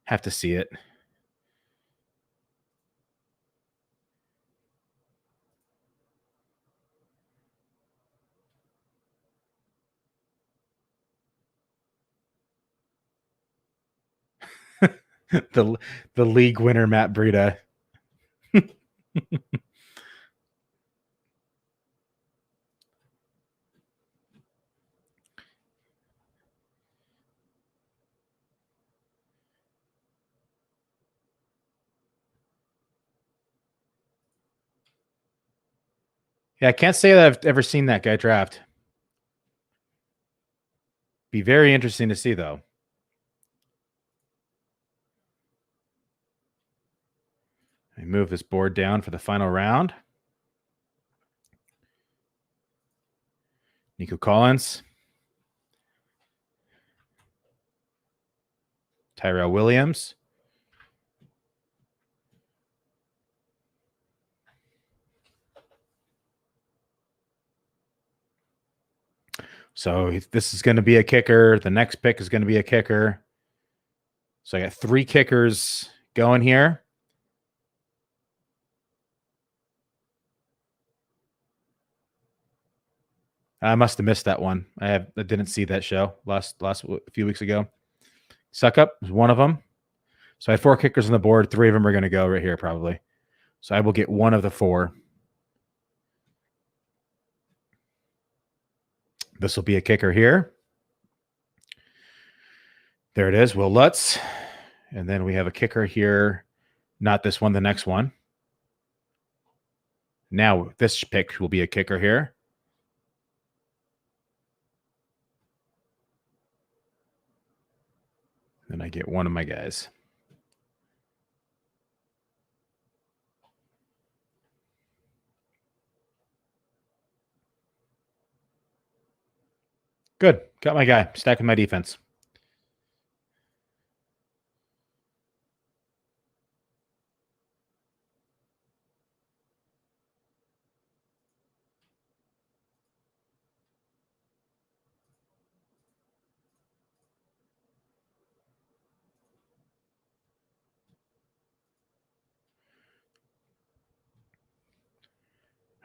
Have to see it. the league winner, Matt Breida. Yeah, I can't say that I've ever seen that guy draft. Be very interesting to see, though. I move this board down for the final round. Nico Collins. Tyrell Williams. So this is going to be a kicker. The next pick is going to be a kicker. So I got 3 kickers going here. I must have missed that one. I didn't see that show last few weeks ago. Suck Up was one of them. So I had 4 kickers on the board. 3 of them are going to go right here probably. So I will get one of the 4. This will be a kicker here. There it is, Will Lutz. And then we have a kicker here. Not this one, the next one. Now this pick will be a kicker here. Then I get one of my guys. Good. Got my guy. Stacking my defense.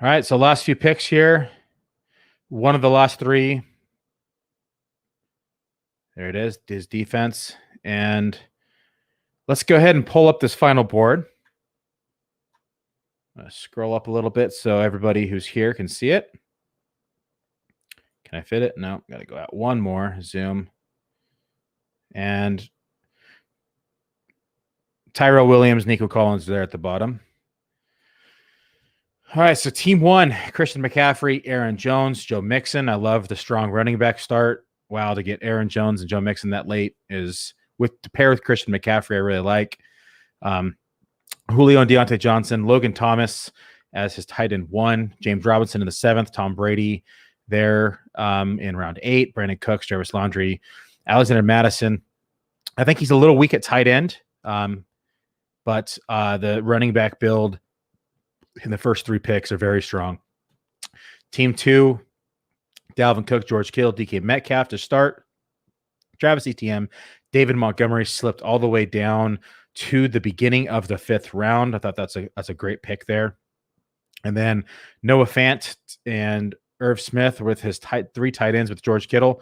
All right, so last few picks here. One of the last 3. There it is, his defense. And let's go ahead and pull up this final board. I'm going to scroll up a little bit so everybody who's here can see it. Can I fit it? No, got to go out one more. Zoom. And Tyrell Williams, Nico Collins there at the bottom. All right, so team 1, Christian McCaffrey, Aaron Jones, Joe Mixon. I love the strong running back start. Wow, to get Aaron Jones and Joe Mixon that late is to pair with Christian McCaffrey, I really like. Julio and Deontay Johnson, Logan Thomas as his tight end 1, James Robinson in the 7th, Tom Brady there in round 8, Brandon Cooks, Jarvis Landry, Alexander Madison. I think he's a little weak at tight end, but the running back build in the first 3 picks are very strong. Team 2, Dalvin Cook, George Kittle, DK Metcalf to start. Travis Etienne, David Montgomery slipped all the way down to the beginning of the 5th round. I thought that's a great pick there. And then Noah Fant and Irv Smith with his 3 tight ends with George Kittle.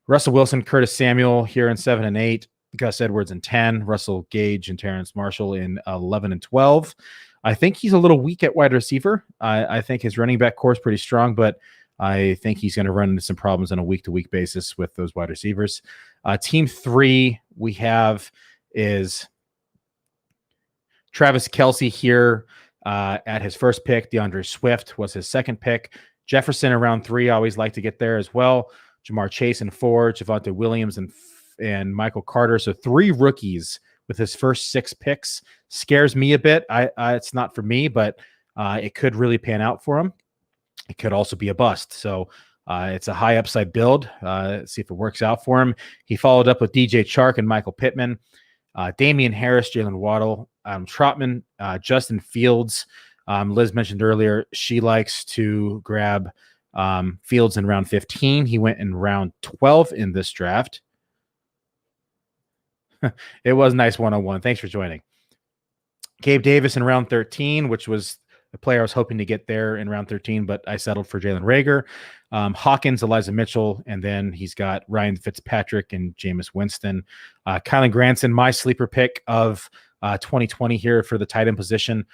Russell Wilson, Curtis Samuel here in 7 and 8. Gus Edwards in 10. Russell Gage and Terrence Marshall in 11 and 12. I think he's a little weak at wide receiver. I think his running back core is pretty strong, but I think he's going to run into some problems on a week-to-week basis with those wide receivers. Team 3 we have is Travis Kelce here at his first pick. DeAndre Swift was his second pick. Jefferson around 3. I always like to get there as well. Jamar Chase in 4. Javonte Williams and Michael Carter. So 3 rookies with his first 6 picks. Scares me a bit. It's not for me, but it could really pan out for him. It could also be a bust. So It's a high upside build. See if it works out for him. He followed up with DJ Chark and Michael Pittman, Damian Harris, Jalen Waddle, Trotman, Justin Fields. Liz mentioned earlier she likes to grab Fields in round 15. He went in round 12 in this draft. It was nice one-on-one. Thanks for joining. Gabe Davis in round 13, which was the player I was hoping to get there in round 13, but I settled for Jalen Reagor. Hawkins, Elijah Mitchell, and then he's got Ryan Fitzpatrick and Jameis Winston. Kylan Granson, my sleeper pick of 2020 here for the tight end position.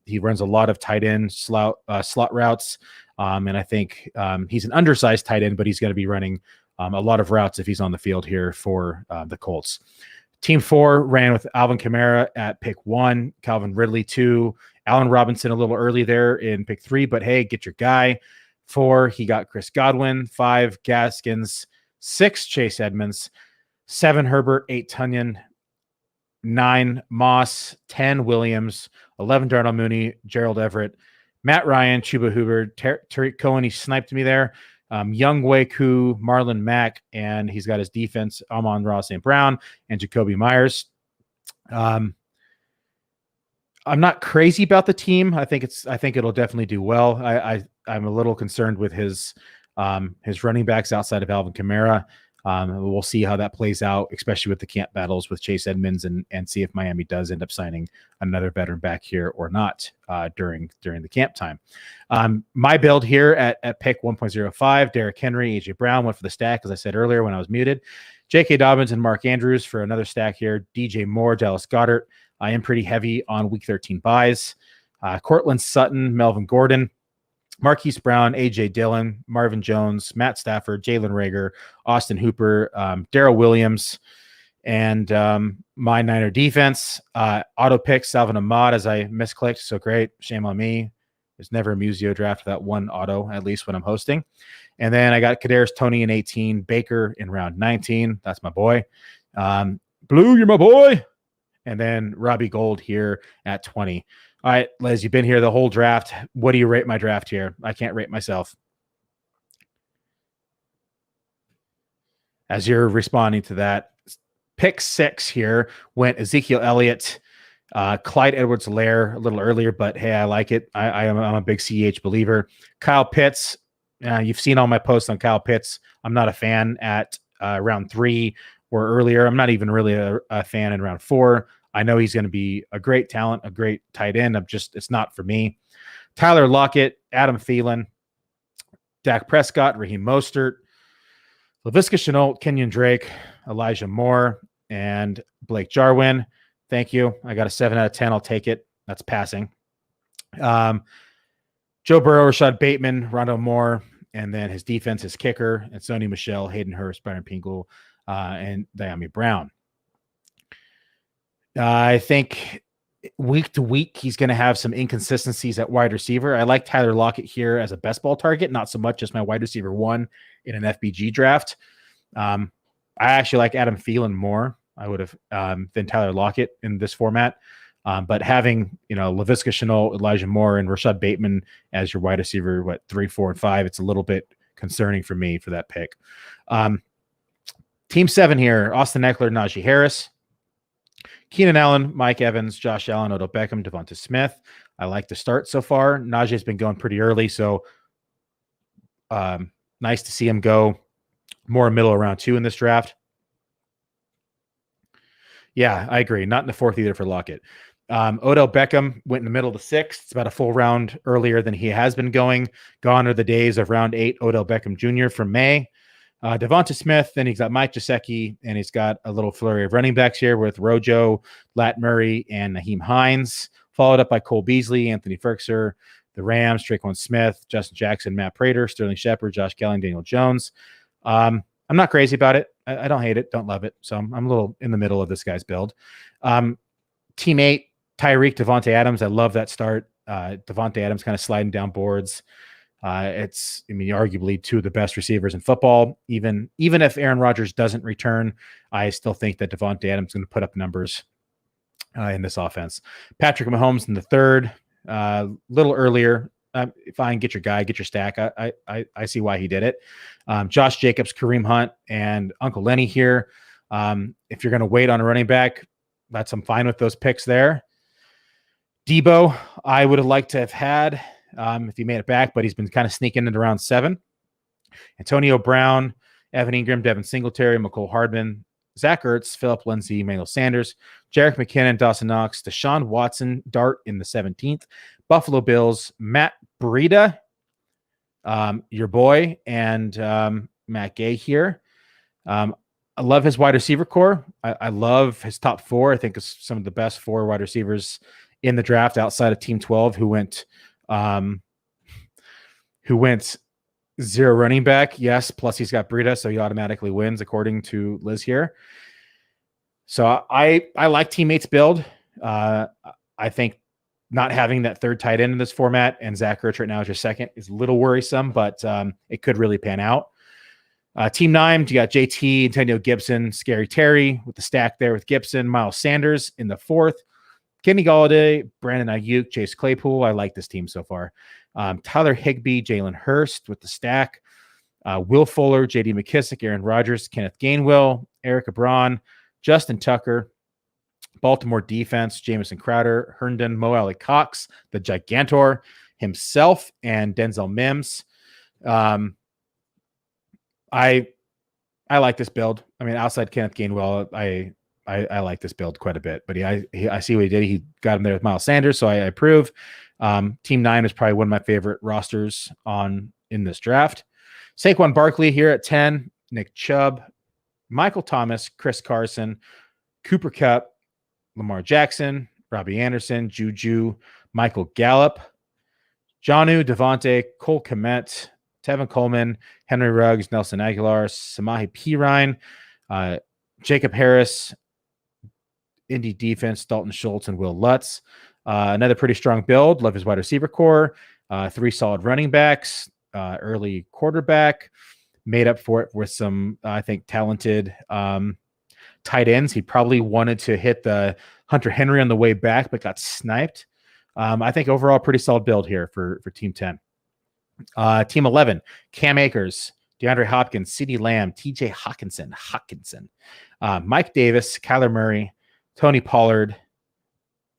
He runs a lot of tight end slot routes, and I think he's an undersized tight end, but he's going to be running a lot of routes if he's on the field here for the Colts. Team 4 ran with Alvin Kamara at pick 1, Calvin Ridley 2, Allen Robinson a little early there in pick 3, but hey, get your guy. 4, he got Chris Godwin. 5, Gaskins. 6, Chase Edmonds. 7, Herbert. 8, Tunyon. 9, Moss. 10, Williams. 11, Darnell Mooney. Gerald Everett. Matt Ryan, Chuba Hubbard. Tariq Cohen, he sniped me there. Young Wei Koo, Marlon Mack, and he's got his defense, Amon-Ra St. Brown and Jacoby Myers. I'm not crazy about the team. I think it'll definitely do well. I'm a little concerned with his running backs outside of Alvin Kamara. We'll see how that plays out, especially with the camp battles with Chase Edmonds, and see if Miami does end up signing another veteran back here or not during the camp time. My build here at pick 1.05, Derrick Henry, AJ Brown went for the stack, as I said earlier when I was muted. J.K. Dobbins and Mark Andrews for another stack here. DJ Moore, Dallas Goedert. I am pretty heavy on week 13 buys. Cortland Sutton, Melvin Gordon, Marquise Brown, A.J. Dillon, Marvin Jones, Matt Stafford, Jalen Reagor, Austin Hooper, Darrell Williams, and my Niner defense. Auto pick Salvin Ahmad as I misclicked. So great. Shame on me. There's never a Muzio draft without one auto, at least when I'm hosting. And then I got Kadarius Toney in 18, Baker in round 19. That's my boy. Blue, you're my boy. And then Robbie Gold here at 20. All right, Liz, you've been here the whole draft. What do you rate my draft here? I can't rate myself. As you're responding to that, pick 6 here went Ezekiel Elliott, Clyde Edwards-Helaire a little earlier, but hey, I like it. I'm a big CH believer. Kyle Pitts, you've seen all my posts on Kyle Pitts. I'm not a fan at round 3 or earlier. I'm not even really a fan in round 4. I know he's going to be a great talent, a great tight end. It's not for me. Tyler Lockett, Adam Thielen, Dak Prescott, Raheem Mostert, Laviska Shenault, Kenyon Drake, Elijah Moore, and Blake Jarwin. Thank you. I got a 7 out of 10. I'll take it. That's passing. Joe Burrow, Rashad Bateman, Rondo Moore, and then his defense, his kicker, and Sony Michel, Hayden Hurst, Byron Pringle, and Diami Brown. I think week to week, he's going to have some inconsistencies at wide receiver. I like Tyler Lockett here as a best ball target, not so much as my wide receiver 1 in an FBG draft. I actually like Adam Thielen more. I would have than Tyler Lockett in this format. But having, Laviska Shenault, Elijah Moore, and Rashad Bateman as your wide receiver, 3, 4, and 5, it's a little bit concerning for me for that pick. Team 7 here, Austin Eckler, Najee Harris, Keenan Allen, Mike Evans, Josh Allen, Odell Beckham, Devonta Smith. I like the start so far. Najee's been going pretty early, so nice to see him go more middle of round 2 in this draft. Yeah, I agree. Not in the 4th either for Lockett. Odell Beckham went in the middle of the 6th. It's about a full round earlier than he has been going. Gone are the days of round 8, Odell Beckham Jr. from May. Devonta Smith, then he's got Mike Gesicki, and he's got a little flurry of running backs here with Rojo, Lat Murray, and Naheem Hines, followed up by Cole Beasley, Anthony Ferguson, the Rams, Traquan Smith, Justin Jackson, Matt Prater, Sterling Shepard, Josh Kelly, and Daniel Jones. I'm not crazy about it. I don't hate it, don't love it. So I'm a little in the middle of this guy's build. Team 8, Tyreek, Devontae Adams. I love that start. Devontae Adams kind of sliding down boards. It's, arguably 2 of the best receivers in football. Even if Aaron Rodgers doesn't return, I still think that Devontae Adams is going to put up numbers in this offense. Patrick Mahomes in the 3rd, little earlier fine, get your guy, get your stack. I see why he did it. Josh Jacobs, Kareem Hunt, and Uncle Lenny here. If you're going to wait on a running back, I'm fine with those picks there. Debo, I would have liked to have had if he made it back, but he's been kind of sneaking into round 7. Antonio Brown, Evan Ingram, Devin Singletary, McCole Hardman, Zach Ertz, Philip Lindsay, Emmanuel Sanders, Jerick McKinnon, Dawson Knox, Deshaun Watson, Dart in the 17th, Buffalo Bills, Matt Breida, your boy, and Matt Gay here. I love his wide receiver core. I love his top 4. I think it's some of the best 4 wide receivers in the draft outside of Team 12 who went 0 running back. Yes, plus he's got Breida, so he automatically wins according to Liz here. So I like teammates build. I think not having that third tight end in this format and Zach Ertz right now as your second is a little worrisome, but it could really pan out. Team 9, you got JT, Antonio Gibson, Scary Terry with the stack there with Gibson, Miles Sanders in the 4th, Kenny Galladay, Brandon Ayuk, Chase Claypool. I like this team so far. Tyler Higbee, Jalen Hurst with the stack. Will Fuller, J.D. McKissick, Aaron Rodgers, Kenneth Gainwell, Eric Ebron, Justin Tucker, Baltimore defense, Jamison Crowder, Herndon, Mo Alley Cox, the Gigantor himself, and Denzel Mims. I like this build. I mean, outside Kenneth Gainwell, I like this build quite a bit, but I see what he did. He got him there with Miles Sanders, so I approve. Team 9 is probably one of my favorite rosters in this draft. Saquon Barkley here at 10, Nick Chubb, Michael Thomas, Chris Carson, Cooper Kupp, Lamar Jackson, Robbie Anderson, Juju, Michael Gallup, Jonnu, Devontae, Cole Kmet, Tevin Coleman, Henry Ruggs, Nelson Aguilar, Samaje Perine, Jacob Harris, Indy defense, Dalton Schultz, and Will Lutz. Another pretty strong build. Love his wide receiver core. 3 solid running backs, early quarterback. Made up for it with some, I think, talented tight ends. He probably wanted to hit the Hunter Henry on the way back, but got sniped. I think overall pretty solid build here for Team 10. Team 11, Cam Akers, DeAndre Hopkins, CeeDee Lamb, TJ Hawkinson, Mike Davis, Kyler Murray, Tony Pollard.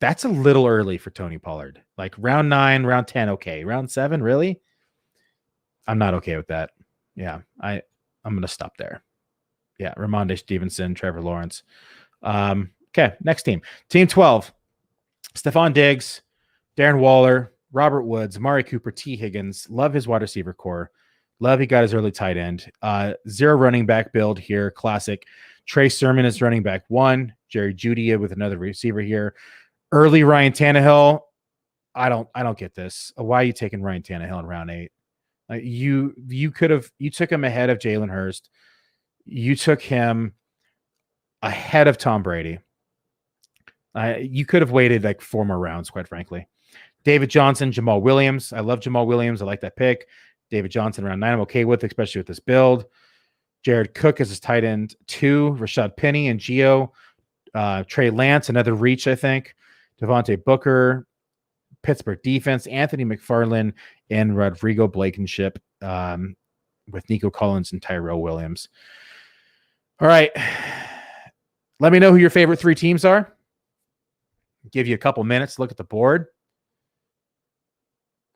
That's a little early for Tony Pollard. Like round 9, round 10, okay. Round 7, really? I'm not okay with that. Yeah, I'm going to stop there. Yeah, Ramondre Stevenson, Trevor Lawrence. Okay, next team. Team 12, Stephon Diggs, Darren Waller, Robert Woods, Amari Cooper, T. Higgins. Love his wide receiver core. Love he got his early tight end. 0 running back build here, classic. Trey Sermon is running back 1. Jerry Jeudy with another receiver here. Early Ryan Tannehill. I don't get this. Why are you taking Ryan Tannehill in round 8? You took him ahead of Jalen Hurst. You took him ahead of Tom Brady. You could have waited like 4 more rounds, quite frankly. David Johnson, Jamal Williams. I love Jamal Williams. I like that pick. David Johnson around 9, I'm okay with, especially with this build. Jared Cook as his tight end 2. Rashad Penny and Gio. Trey Lance, another reach, I think. Devontae Booker, Pittsburgh defense, Anthony McFarland, and Rodrigo Blankenship with Nico Collins and Tyrell Williams. All right. Let me know who your favorite 3 teams are. Give you a couple minutes to look at the board.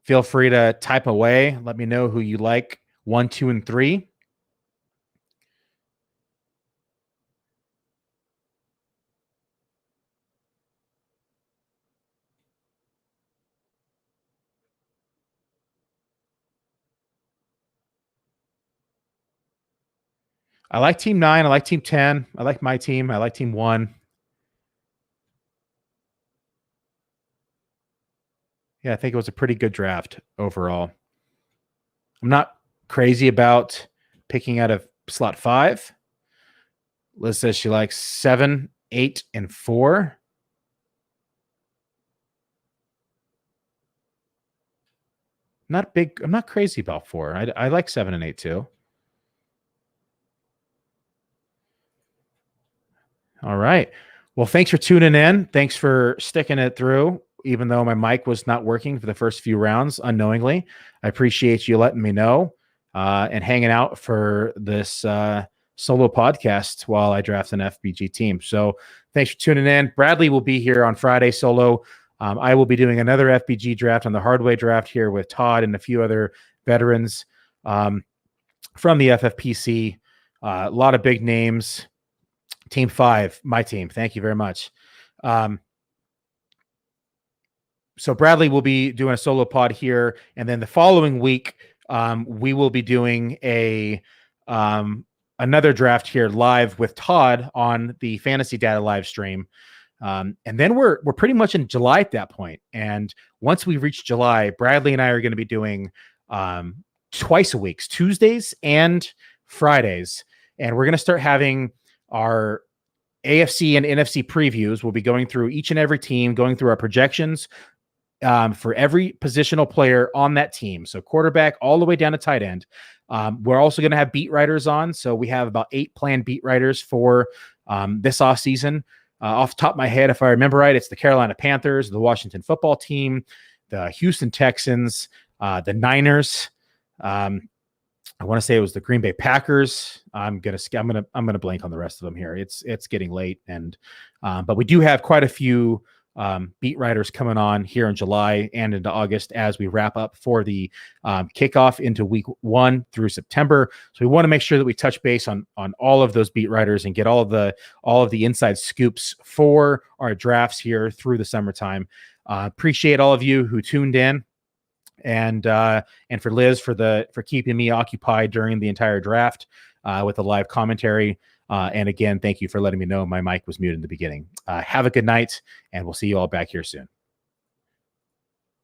Feel free to type away. Let me know who you like 1, 2, and 3. I like Team 9. I like Team 10. I like my team. I like Team 1. Yeah, I think it was a pretty good draft overall. I'm not crazy about picking out of slot 5. Liz says she likes 7, 8, and 4. I'm not crazy about 4. I like 7 and 8 too. All right. Well, thanks for tuning in. Thanks for sticking it through. even though my mic was not working for the first few rounds unknowingly. I appreciate you letting me know and hanging out for this solo podcast while I draft an FBG team. So thanks for tuning in. Bradley will be here on Friday solo. I will be doing another FBG draft on the hardway draft here with Todd and a few other veterans from the FFPC. A lot of big names. Team 5, my team. Thank you very much. So Bradley will be doing a solo pod here, and then the following week, we will be doing a another draft here live with Todd on the Fantasy Data live stream. And then we're pretty much in July at that point. And once we reach July, Bradley and I are going to be doing twice a week, Tuesdays and Fridays, and we're going to start having our AFC and NFC previews. We'll be going through each and every team, going through our projections for every positional player on that team. So quarterback all the way down to tight end. We're also going to have beat writers on. So we have about 8 planned beat writers for this offseason. Off the top of my head, if I remember right, it's the Carolina Panthers, the Washington football team, the Houston Texans, the Niners. I want to say it was the Green Bay Packers. I'm gonna blank on the rest of them here. It's getting late, and but we do have quite a few beat writers coming on here in July and into August as we wrap up for the kickoff into week 1 through September. So we want to make sure that we touch base on all of those beat writers and get all of the inside scoops for our drafts here through the summertime. Appreciate all of you who tuned in. And for Liz for keeping me occupied during the entire draft with the live commentary. And again, thank you for letting me know my mic was muted in the beginning. Have a good night, and we'll see you all back here soon.